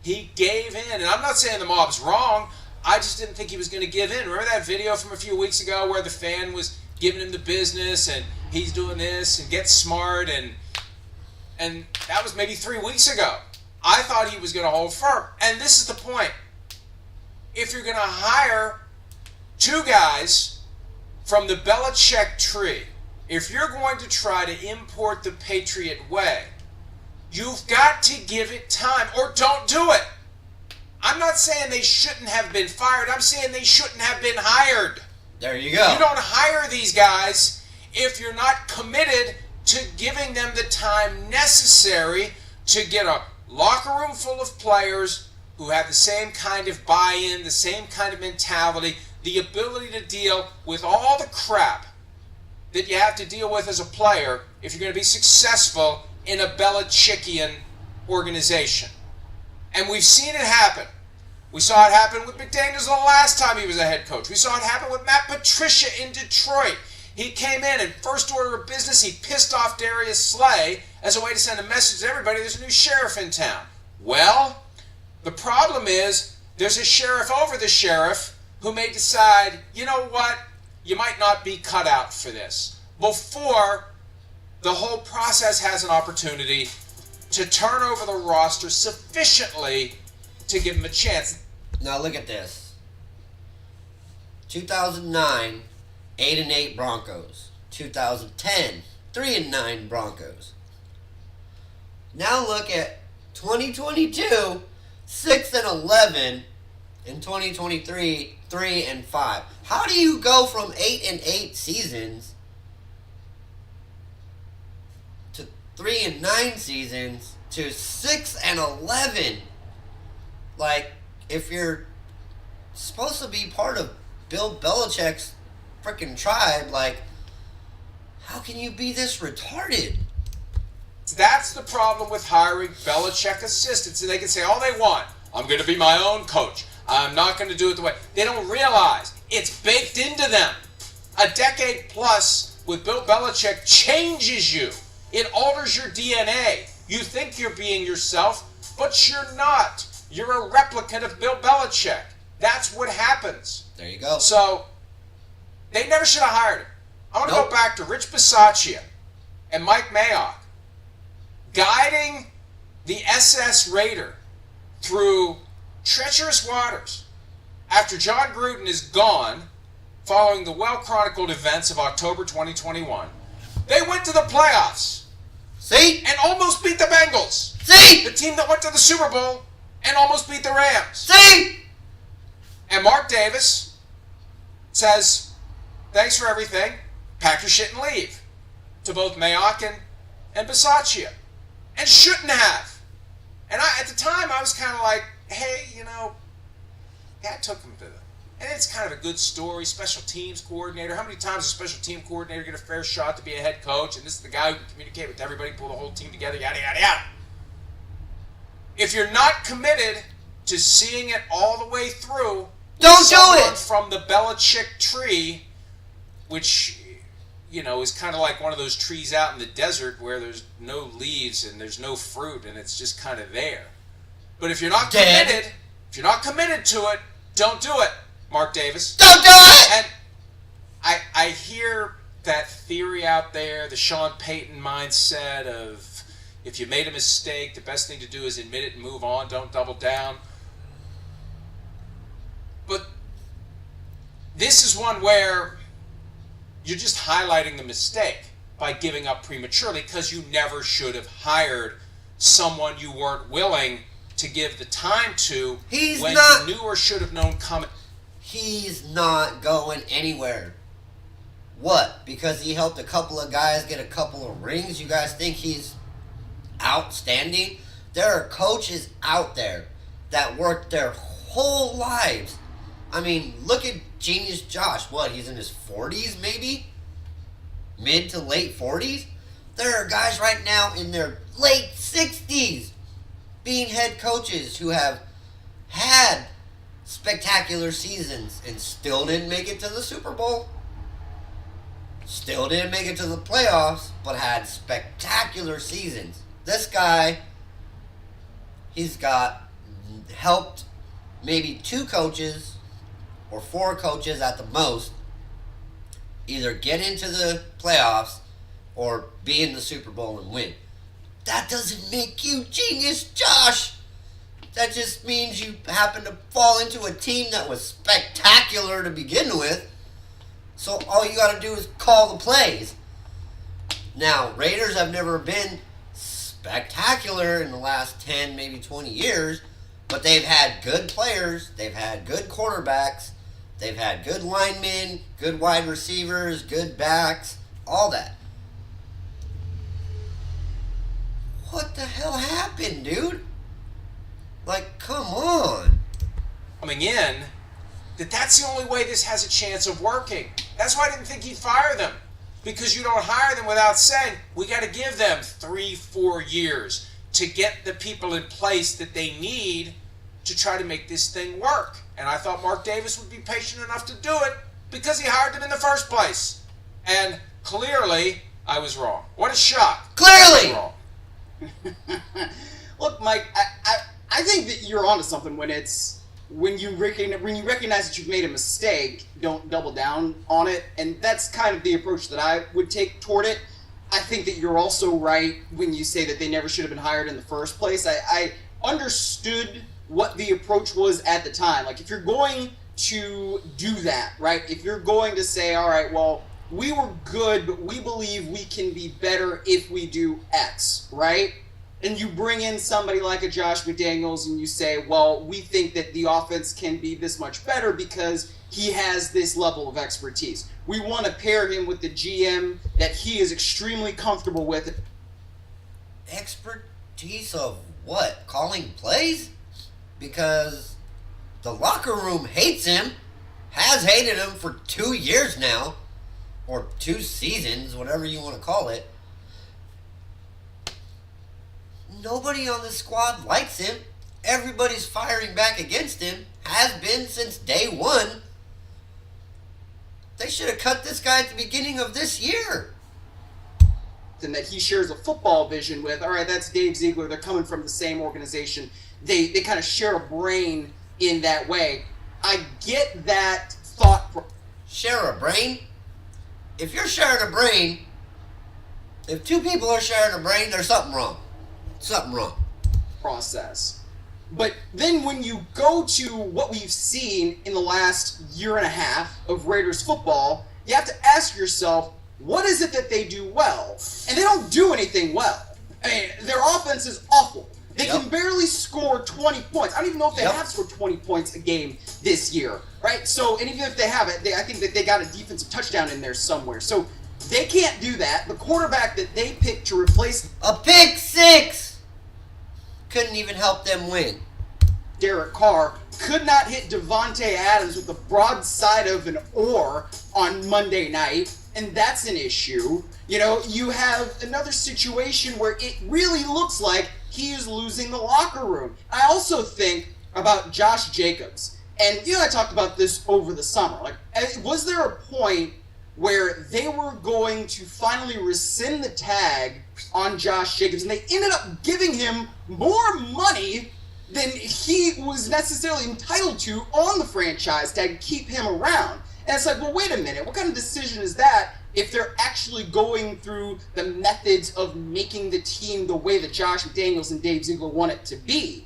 He gave in. And I'm not saying the mob's wrong. I just didn't think he was going to give in. Remember that video from a few weeks ago where the fan was giving him the business and he's doing this and get smart and that was maybe 3 weeks ago. I thought he was going to hold firm. And this is the point. If you're going to hire two guys from the Belichick tree, if you're going to try to import the Patriot way, You've got to give it time, or don't do it. I'm not saying they shouldn't have been fired. I'm saying they shouldn't have been hired. There you go. You don't hire these guys if you're not committed to giving them the time necessary to get a locker room full of players who have the same kind of buy-in, the same kind of mentality, the ability to deal with all the crap that you have to deal with as a player if you're going to be successful in a Belichickian organization. And we've seen it happen. We saw it happen with McDaniels the last time he was a head coach. We saw it happen with Matt Patricia in Detroit. He came in and first order of business, he pissed off Darius Slay as a way to send a message to everybody, there's a new sheriff in town. Well, the problem is there's a sheriff over the sheriff who may decide, you know what, you might not be cut out for this, before the whole process has an opportunity to turn over the roster sufficiently to give him a chance. Now look at this. 2009, 8-8 Broncos. 2010, 3-9 Broncos. Now look at 2022, 6-11, and 2023, 3-5. How do you go from 8-8 seasons to 3-9 seasons to 6-11? Like, if you're supposed to be part of Bill Belichick's freaking tribe, like, how can you be this retarded? That's the problem with hiring Belichick assistants. And they can say all they want. I'm going to be my own coach. I'm not going to do it the way. They don't realize it's baked into them. A decade plus with Bill Belichick changes you. It alters your DNA. You think you're being yourself, but you're not. You're a replicant of Bill Belichick. That's what happens. There you go. So, they never should have hired him. I want to go back to Rich Bisaccia and Mike Mayock guiding the SS Raider through treacherous waters after John Gruden is gone following the well-chronicled events of October 2021. They went to the playoffs. See? And almost beat the Bengals. See? The team that went to the Super Bowl and almost beat the Rams. See? And Mark Davis says, thanks for everything, pack your shit and leave, to both Mayock and Bisaccia. And shouldn't have. And at the time, I was kind of like, hey, you know, that took him to the... And it's kind of a good story, special teams coordinator. How many times does a special team coordinator get a fair shot to be a head coach? And this is the guy who can communicate with everybody, pull the whole team together, yada, yada, yada. If you're not committed to seeing it all the way through, don't do it! From the Belichick tree, which, you know, is kind of like one of those trees out in the desert where there's no leaves and there's no fruit and it's just kind of there. But if you're not committed, to it, don't do it, Mark Davis. Don't do it! And I hear that theory out there, the Sean Payton mindset of if you made a mistake, the best thing to do is admit it and move on, don't double down. But this is one where you're just highlighting the mistake by giving up prematurely because you never should have hired someone you weren't willing to give the time to you knew or should have known coming. He's not going anywhere. What? Because he helped a couple of guys get a couple of rings? You guys think he's outstanding? There are coaches out there that worked their whole lives. I mean, look at Genius Josh. What, he's in his 40s maybe? Mid to late 40s? There are guys right now in their late 60s being head coaches who have had spectacular seasons and still didn't make it to the Super Bowl. Still didn't make it to the playoffs, but had spectacular seasons. This guy, he's got helped maybe 2 coaches or 4 coaches at the most either get into the playoffs or be in the Super Bowl and win. That doesn't make you Genius Josh. That just means you happen to fall into a team that was spectacular to begin with. So all you got to do is call the plays. Now, Raiders have never been spectacular in the last 10, maybe 20 years, but they've had good players, they've had good quarterbacks, they've had good linemen, good wide receivers, good backs, all that. What the hell happened, dude? Like, come on. Coming in, that's the only way this has a chance of working. That's why I didn't think he'd fire them. Because you don't hire them without saying, we got to give them 3-4 years to get the people in place that they need to try to make this thing work. And I thought Mark Davis would be patient enough to do it because he hired them in the first place. And clearly, I was wrong. What a shock. Clearly! I was wrong. Look, Mike, I think that you're onto something when you recognize that you've made a mistake, don't double down on it, and that's kind of the approach that I would take toward it. I think that you're also right when you say that they never should have been hired in the first place. I understood what the approach was at the time. Like, if you're going to do that, right, if you're going to say, all right, well, we were good, but we believe we can be better if we do X, right? And you bring in somebody like a Josh McDaniels and you say, well, we think that the offense can be this much better because he has this level of expertise. We want to pair him with the GM that he is extremely comfortable with. Expertise of what? Calling plays? Because the locker room hates him, has hated him for 2 years now, or 2 seasons, whatever you want to call it. Nobody on this squad likes him. Everybody's firing back against him. Has been since day one. They should have cut this guy at the beginning of this year. And that he shares a football vision with. All right, that's Dave Ziegler. They're coming from the same organization. They kind of share a brain in that way. I get that thought. Share a brain? If you're sharing a brain, if 2 people are sharing a brain, there's something wrong. Something wrong. Process. But then when you go to what we've seen in the last year and a half of Raiders football, you have to ask yourself, what is it that they do well? And they don't do anything well. I mean, their offense is awful. They can barely score 20 points. I don't even know if they have scored 20 points a game this year, right? So, and even if they have it, I think that they got a defensive touchdown in there somewhere. So they can't do that. The quarterback that they picked to replace a pick 6 couldn't even help them win. Derek Carr could not hit Devontae Adams with the broadside of an oar on Monday night, and that's an issue. You know, you have another situation where it really looks like he is losing the locker room. I also think about Josh Jacobs, and I talked about this over the summer. Like, was there a point where they were going to finally rescind the tag on Josh Jacobs, and they ended up giving him more money than he was necessarily entitled to on the franchise tag to keep him around? And it's like, well, wait a minute, what kind of decision is that if they're actually going through the methods of making the team the way that Josh McDaniels and Dave Ziegler want it to be?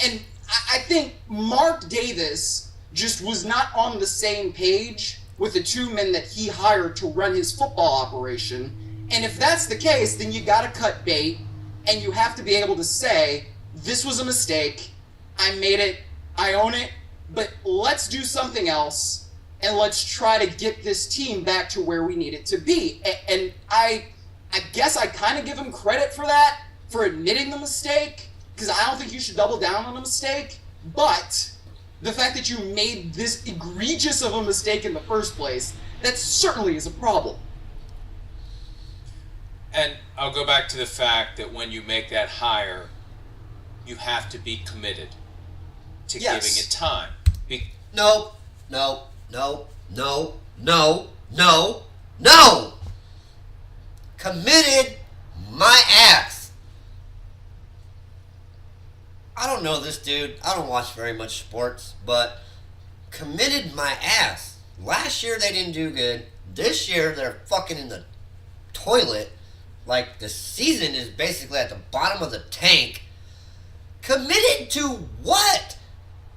And I think Mark Davis just was not on the same page with the 2 men that he hired to run his football operation. And if that's the case, then you got to cut bait, and you have to be able to say, this was a mistake, I made it, I own it, but let's do something else, and let's try to get this team back to where we need it to be. And I guess I kind of give him credit for that, for admitting the mistake, because I don't think you should double down on a mistake, but the fact that you made this egregious of a mistake in the first place, that certainly is a problem. And I'll go back to the fact that when you make that hire, you have to be committed to giving it time. No. Committed my ass. I don't know this dude. I don't watch very much sports, but committed my ass. Last year they didn't do good. This year they're fucking in the toilet. Like, the season is basically at the bottom of the tank. Committed to what?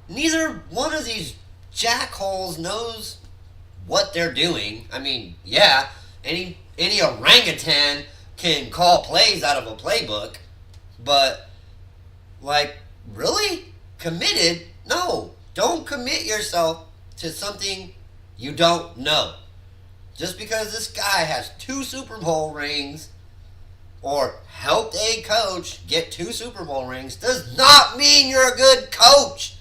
Neither one of these jackholes knows what they're doing. I mean, yeah, any orangutan can call plays out of a playbook, But, like, really? Committed? No. Don't commit yourself to something you don't know. Just because this guy has 2 Super Bowl rings or helped a coach get 2 Super Bowl rings does not mean you're a good coach.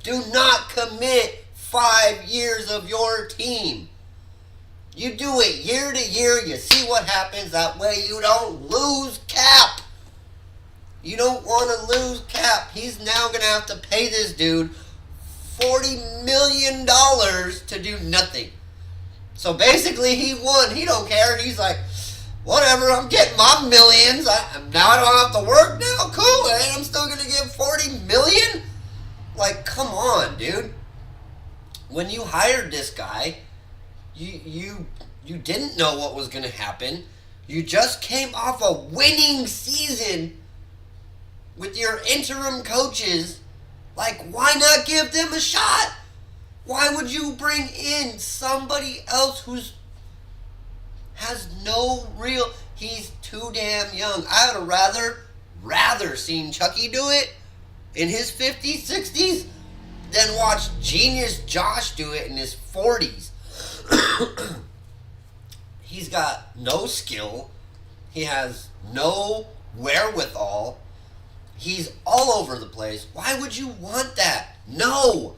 Do not commit 5 years of your team. You do it year to year. You see what happens. That way you don't lose cap. You don't want to lose cap. He's now going to have to pay this dude $40 million to do nothing. So basically he won. He don't care. He's like, whatever, I'm getting my millions. Now I don't have to work now? Cool, and I'm still going to get $40 million? Like, come on, dude. When you hired this guy, you didn't know what was going to happen. You just came off a winning season with your interim coaches. Like, why not give them a shot? Why would you bring in somebody else who's has no real... He's too damn young. I would have rather seen Chucky do it in his 50s, 60s than watch genius Josh do it in his 40s. He's got no skill. He has no wherewithal. He's all over the place. Why would you want that? No.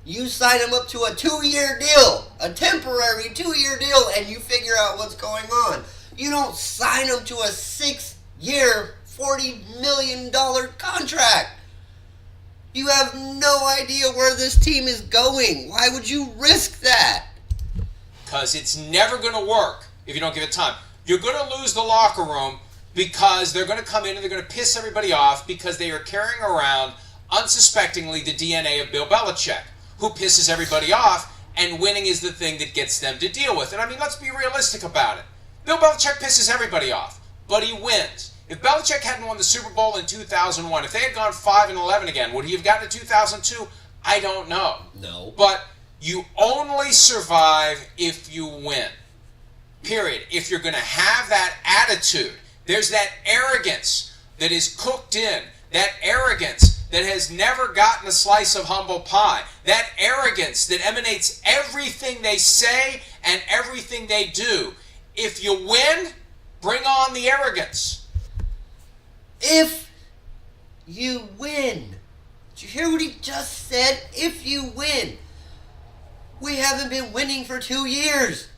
You sign him up to a 2-year deal, a temporary 2-year deal, and you figure out what's going on. You don't sign him to a 6-year, $40 million contract. You have no idea where this team is going. Why would you risk that? Because it's never going to work if you don't give it time. You're going to lose the locker room because they're going to come in and they're going to piss everybody off because they are carrying around unsuspectingly the DNA of Bill Belichick, who pisses everybody off, and winning is the thing that gets them to deal with it. I mean, let's be realistic about it. Bill Belichick pisses everybody off, but he wins. If Belichick hadn't won the Super Bowl in 2001, if they had gone 5-11 again, would he have gotten to 2002? I don't know. No. But you only survive if you win. Period. If you're going to have that attitude, there's that arrogance that is cooked in, that arrogance that has never gotten a slice of humble pie, that arrogance that emanates everything they say and everything they do. If you win, bring on the arrogance. If you win. Did you hear what he just said? If you win. We haven't been winning for 2 years.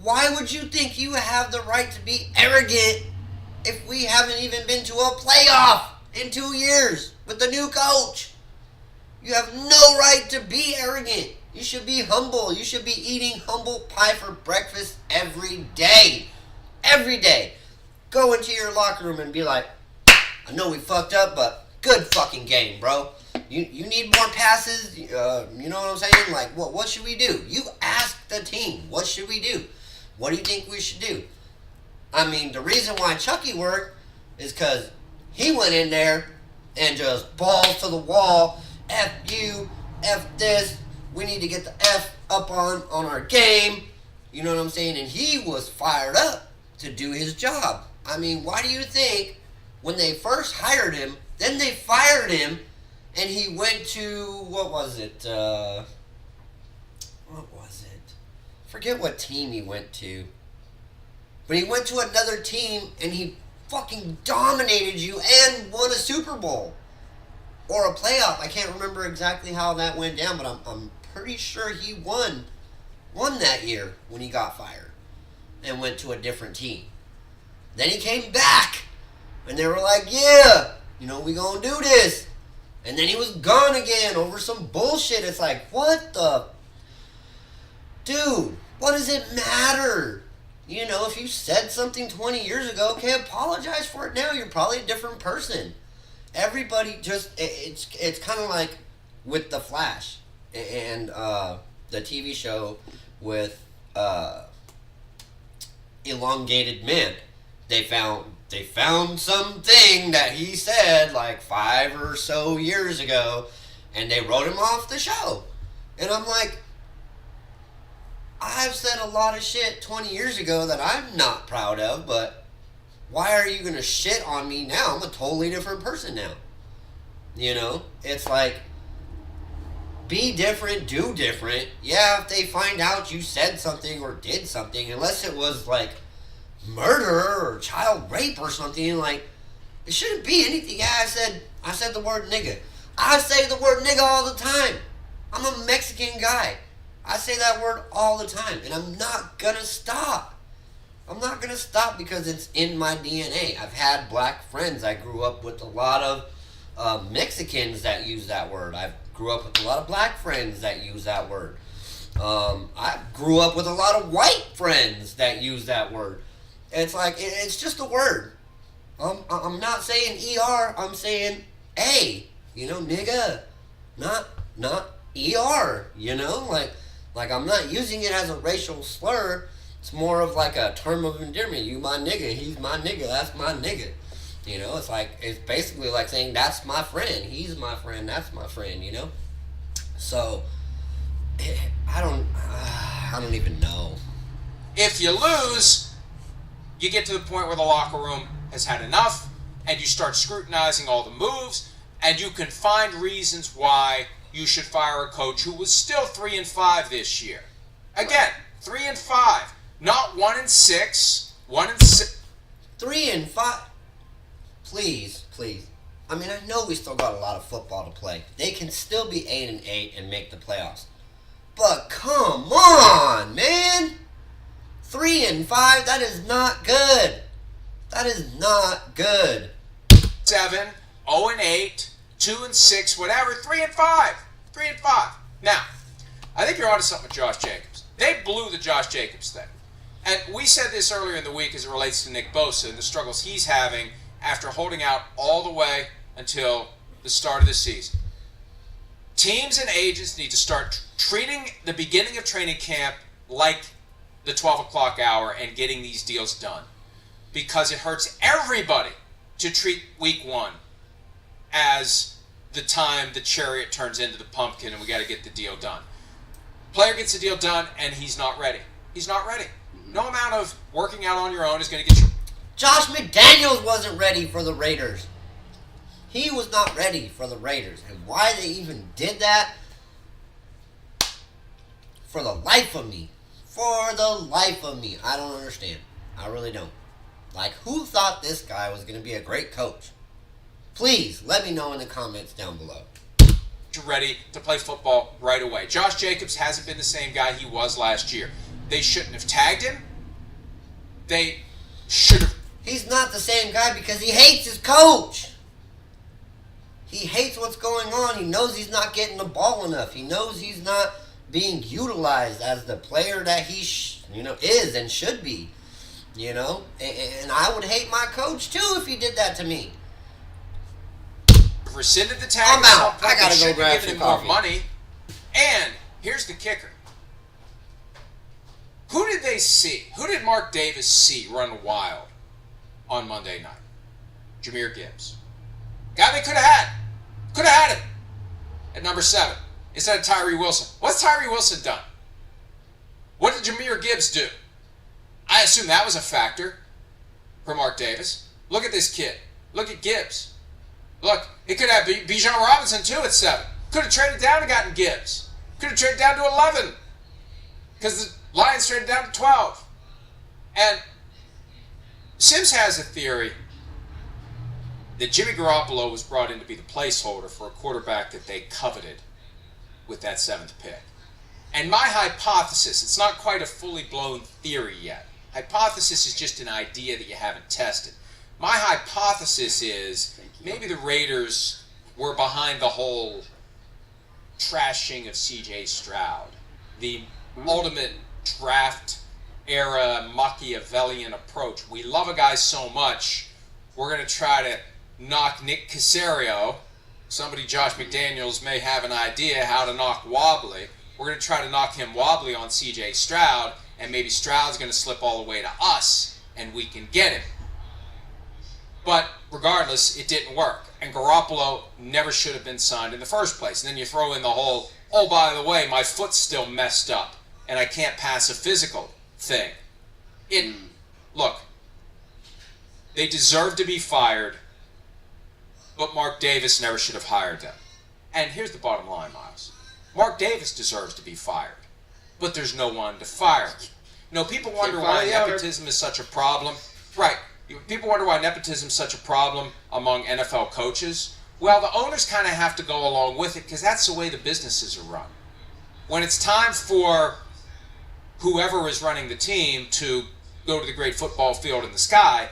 Why would you think you have the right to be arrogant if we haven't even been to a playoff in 2 years with the new coach? You have no right to be arrogant. You should be humble. You should be eating humble pie for breakfast every day. Every day. Go into your locker room and be like, I know we fucked up, but good fucking game, bro. You need more passes. You know what I'm saying? Like, what should we do? You ask the team, what should we do? What do you think we should do? I mean, the reason why Chucky worked is because he went in there and just balls to the wall. F you, F this. We need to get the F up on our game. You know what I'm saying? And he was fired up to do his job. I mean, why do you think when they first hired him, then they fired him, and he went to, what was it? Forget what team he went to. But he went to another team, and he fucking dominated you and won a Super Bowl. Or a playoff. I can't remember exactly how that went down, but I'm pretty sure he won that year when he got fired and went to a different team. Then he came back, and they were like, yeah, we gonna do this. And then he was gone again over some bullshit. It's like, what the... Dude, what does it matter? If you said something 20 years ago, okay, apologize for it now. You're probably a different person. Everybody just... It's kind of like with The Flash and the TV show with Elongated Man. They found something that he said like 5 or so years ago, and they wrote him off the show. And I'm like, I've said a lot of shit 20 years ago that I'm not proud of, but why are you going to shit on me now? I'm a totally different person now. You know? It's like, be different, do different. Yeah, if they find out you said something or did something, unless it was like murder or child rape or something, like, it shouldn't be anything. Yeah, I said the word nigga. I say the word nigga all the time. I'm a Mexican guy. I say that word all the time, and I'm not gonna stop. I'm not gonna stop because it's in my DNA. I've had black friends. I grew up with a lot of Mexicans that use that word. I grew up with a lot of black friends that use that word. I grew up with a lot of white friends that use that word. It's like, it's just a word. I'm not saying ER, I'm saying A, you know, nigga, not ER, you know, like I'm not using it as a racial slur. It's more of like a term of endearment. You my nigga, he's my nigga, that's my nigga. You know, it's basically like saying that's my friend, he's my friend, that's my friend, you know? So, I don't even know. If you lose, you get to the point where the locker room has had enough, and you start scrutinizing all the moves, and you can find reasons why you should fire a coach who was still 3-5 this year. Again, 3-5, not 1-6, 1-6. 3-5. Please. I mean, I know we still got a lot of football to play. They can still be 8-8 and make the playoffs. But come on, man. 3-5, that is not good. That is not good. 7, 0-8, 2-6, whatever, 3-5. 3-5. Now, I think you're onto something with Josh Jacobs. They blew the Josh Jacobs thing. And we said this earlier in the week as it relates to Nick Bosa and the struggles he's having after holding out all the way until the start of the season. Teams and agents need to start treating the beginning of training camp like the 12 o'clock hour and getting these deals done. Because it hurts everybody to treat week 1 as the time the chariot turns into the pumpkin and we got to get the deal done. Player gets the deal done and he's not ready. He's not ready. No amount of working out on your own is going to get you. Josh McDaniels wasn't ready for the Raiders. He was not ready for the Raiders. And why they even did that, for the life of me, I don't understand. I really don't. Like, who thought this guy was going to be a great coach? Please, let me know in the comments down below. You're ready to play football right away. Josh Jacobs hasn't been the same guy he was last year. They shouldn't have tagged him. They should have. He's not the same guy because he hates his coach. He hates what's going on. He knows he's not getting the ball enough. He knows he's not being utilized as the player that he is and should be. You know? And I would hate my coach too if he did that to me. Rescinded the tag. I'm out. I gotta go grab some coffee. More money. And here's the kicker. Who did they see? Who did Mark Davis see run wild on Monday night? Jahmyr Gibbs. Guy they could have had. Could have had him at number 7 instead of Tyree Wilson. What's Tyree Wilson done? What did Jahmyr Gibbs do? I assume that was a factor for Mark Davis. Look at this kid. Look at Gibbs. Look, it could have Bijan Robinson too at 7. Could have traded down and gotten Gibbs. Could have traded down to 11 because the Lions traded down to 12. And Sims has a theory that Jimmy Garoppolo was brought in to be the placeholder for a quarterback that they coveted with that 7th pick. And my hypothesis, it's not quite a fully blown theory yet. Hypothesis is just an idea that you haven't tested. My hypothesis is maybe the Raiders were behind the whole trashing of C.J. Stroud. The ultimate draft era Machiavellian approach. We love a guy so much, we're going to try to knock Nick Caserio. Somebody, Josh McDaniels, may have an idea how to knock wobbly. We're going to try to knock him wobbly on C.J. Stroud, and maybe Stroud's going to slip all the way to us, and we can get him. But regardless, it didn't work. And Garoppolo never should have been signed in the first place. And then you throw in the whole, oh, by the way, my foot's still messed up, and I can't pass a physical thing. Look, They deserve to be fired, but Mark Davis never should have hired them. And here's the bottom line, Miles. Mark Davis deserves to be fired, but there's no one to fire. People wonder why nepotism is such a problem. Right. People wonder why nepotism is such a problem among NFL coaches. Well, the owners kind of have to go along with it because that's the way the businesses are run. When it's time for whoever is running the team to go to the great football field in the sky,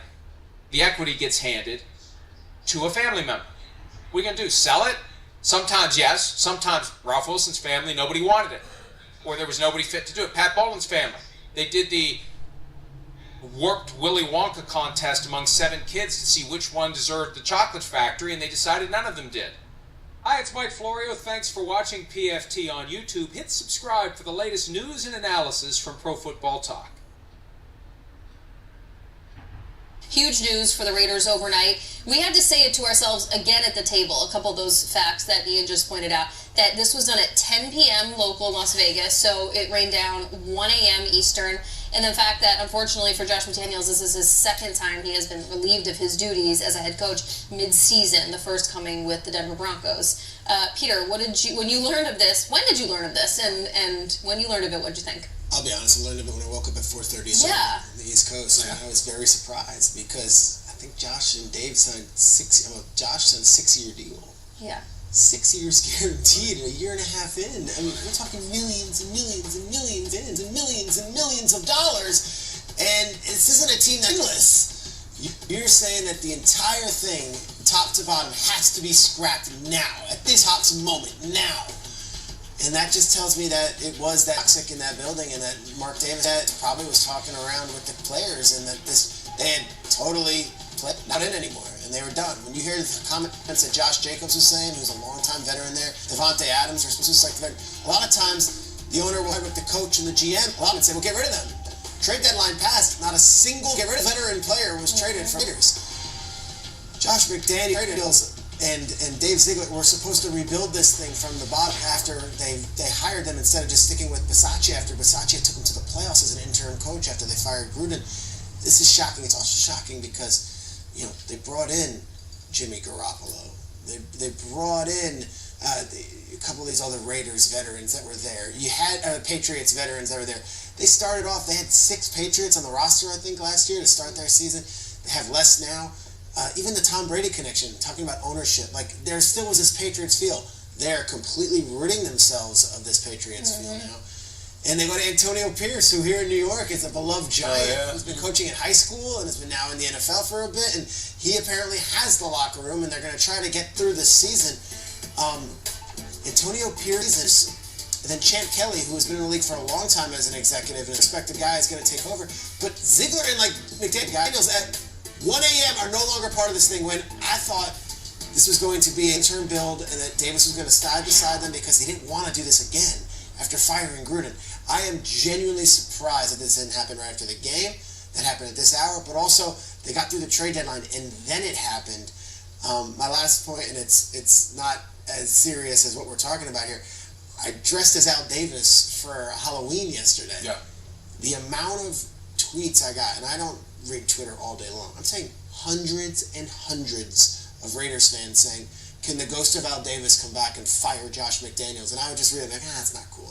the equity gets handed to a family member. What are you going to do, sell it? Sometimes yes. Sometimes Ralph Wilson's family, nobody wanted it. Or there was nobody fit to do it. Pat Bolin's family. They did the warped Willy Wonka contest among 7 kids to see which one deserved the chocolate factory, and they decided none of them did. Hi, it's Mike Florio. Thanks for watching PFT on YouTube. Hit subscribe for the latest news and analysis from Pro Football Talk. Huge news for the Raiders overnight. We had to say it to ourselves again at the table, a couple of those facts that Ian just pointed out, that this was done at 10 p.m. local Las Vegas, so it rained down 1 a.m. Eastern, and the fact that, unfortunately for Josh McDaniels, this is his second time he has been relieved of his duties as a head coach mid-season, the first coming with the Denver Broncos. Peter, when you learned of this, when did you learn of this, and when you learned of it, what did you think? I'll be honest, I learned of it when I woke up at 4:30 on the East Coast. And I was very surprised because I think Josh and Dave signed Josh signed a 6-year deal. Yeah. 6 years guaranteed, a year and a half in. I mean, we're talking millions and millions and millions and millions and millions of dollars. And this isn't a team that's endless. You're saying that the entire thing, top to bottom, has to be scrapped now, at this hot moment, now. And that just tells me that it was that toxic in that building, and that Mark Davis probably was talking around with the players, and that they had totally not in anymore, and they were done. When you hear the comments that Josh Jacobs was saying, who's a longtime veteran there, Devontae Adams, or just like that, a lot of times the owner will have with the coach and the GM, a lot would say, well, get rid of them. Trade deadline passed, not a single get rid of veteran player was traded for Raiders. Josh McDaniels and Dave Ziegler were supposed to rebuild this thing from the bottom after they hired them instead of just sticking with Bisaccia after Bisaccia took them to the playoffs as an interim coach after they fired Gruden. This is shocking. It's also shocking because, they brought in Jimmy Garoppolo. They brought in a couple of these other Raiders veterans that were there. You had Patriots veterans that were there. They started off, they had 6 Patriots on the roster, I think, last year to start their season. They have less now. Even the Tom Brady connection, talking about ownership, there still was this Patriots feel. They're completely ridding themselves of this Patriots feel now. And they go to Antonio Pierce, who here in New York is a beloved giant, who's been coaching in high school and has been now in the NFL for a bit. And he apparently has the locker room, and they're going to try to get through this season. Antonio Pierce, and then Champ Kelly, who has been in the league for a long time as an executive, and expected guy is going to take over. But Ziegler and McDaniels at 1 a.m. are no longer part of this thing, when I thought this was going to be an interim build and that Davis was going to stand beside them because he didn't want to do this again after firing Gruden. I am genuinely surprised that this didn't happen right after the game, that happened at this hour, but also they got through the trade deadline and then it happened. My last point, and it's not as serious as what we're talking about here, I dressed as Al Davis for Halloween yesterday. Yeah. The amount of tweets I got, and I don't read Twitter all day long. I'm saying hundreds and hundreds of Raiders fans saying, can the ghost of Al Davis come back and fire Josh McDaniels? And I would just read it that's not cool.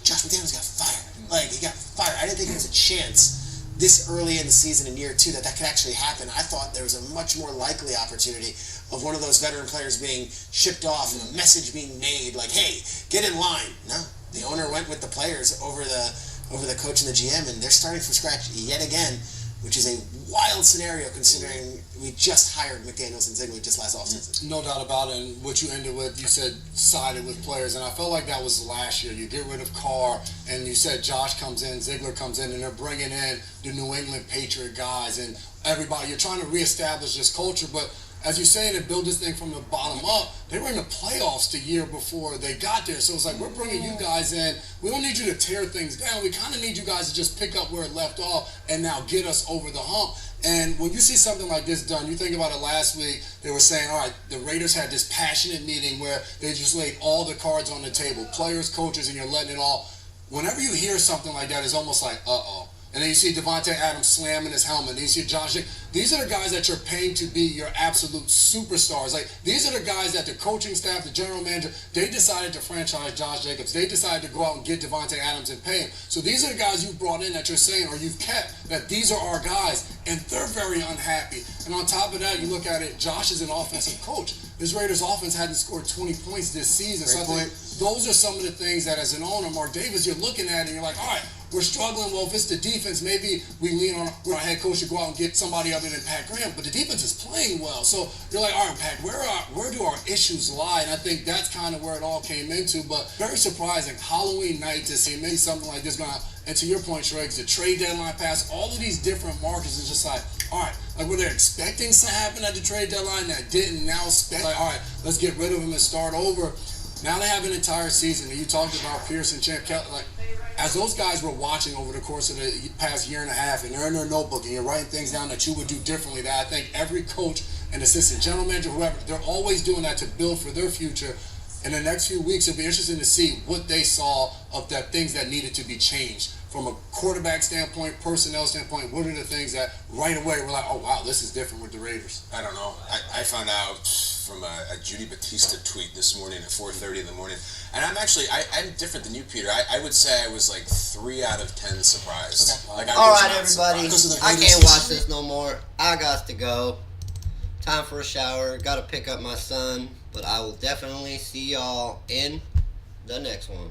Josh McDaniels got fired. He got fired. I didn't think there was a chance this early in the season in year 2 that could actually happen. I thought there was a much more likely opportunity of one of those veteran players being shipped off and a message being made hey, get in line. No, the owner went with the players over the coach and the GM, and they're starting from scratch yet again, which is a wild scenario considering we just hired McDaniels and Ziegler just last offseason. No doubt about it, and what you ended with, you said sided with players, and I felt like that was last year. You get rid of Carr, and you said Josh comes in, Ziegler comes in, and they're bringing in the New England Patriot guys, and everybody. You're trying to reestablish this culture, but as you're saying, to build this thing from the bottom up, they were in the playoffs the year before they got there. So it's we're bringing you guys in. We don't need you to tear things down. We kind of need you guys to just pick up where it left off and now get us over the hump. And when you see something like this done, you think about it last week, they were saying, all right, the Raiders had this passionate meeting where they just laid all the cards on the table, players, coaches, and you're letting it all. Whenever you hear something like that, it's almost like, uh-oh. And then you see Devontae Adams slamming his helmet. And you see Josh Jacobs. These are the guys that you're paying to be your absolute superstars. Like, these are the guys that the coaching staff, the general manager, they decided to franchise Josh Jacobs. They decided to go out and get Devontae Adams and pay him. So these are the guys you brought in that you're saying, or you've kept, that these are our guys. And they're very unhappy. And on top of that, you look at it, Josh is an offensive coach. This Raiders offense hadn't scored 20 points this season. So I think those are some of the things that, as an owner, Mark Davis, you're looking at it and you're like, all right, we're struggling. Well, if it's the defense, maybe we lean on our head coach to go out and get somebody other than Pat Graham. But the defense is playing well. So you're like, all right, Pat, where do our issues lie? And I think that's kind of where it all came into. But very surprising, Halloween night to see maybe something like this going on. And to your point, Shruggs, the trade deadline pass, all of these different markers is just like, all right, like were they expecting something to happen at the trade deadline that didn't? Now expect, like, all right, let's get rid of him and start over. Now they have an entire season. And you talked about Pearson, Champ Kelly, like, as those guys were watching over the course of the past year and a half, and they're in their notebook and you're writing things down that you would do differently, that I think every coach and assistant general manager, whoever, they're always doing that to build for their future. In the next few weeks, it'll be interesting to see what they saw of that things that needed to be changed. From a quarterback standpoint, personnel standpoint, what are the things that right away we're like, oh, wow, this is different with the Raiders? I don't know. I found out from a Judy Batista tweet this morning at 4:30 in the morning. And I'm different than you, Peter. I would say I was like 3 out of 10 surprised. Okay. Like, all right, everybody. I can't watch this no more. I got to go. Time for a shower. Got to pick up my son. But I will definitely see y'all in the next one.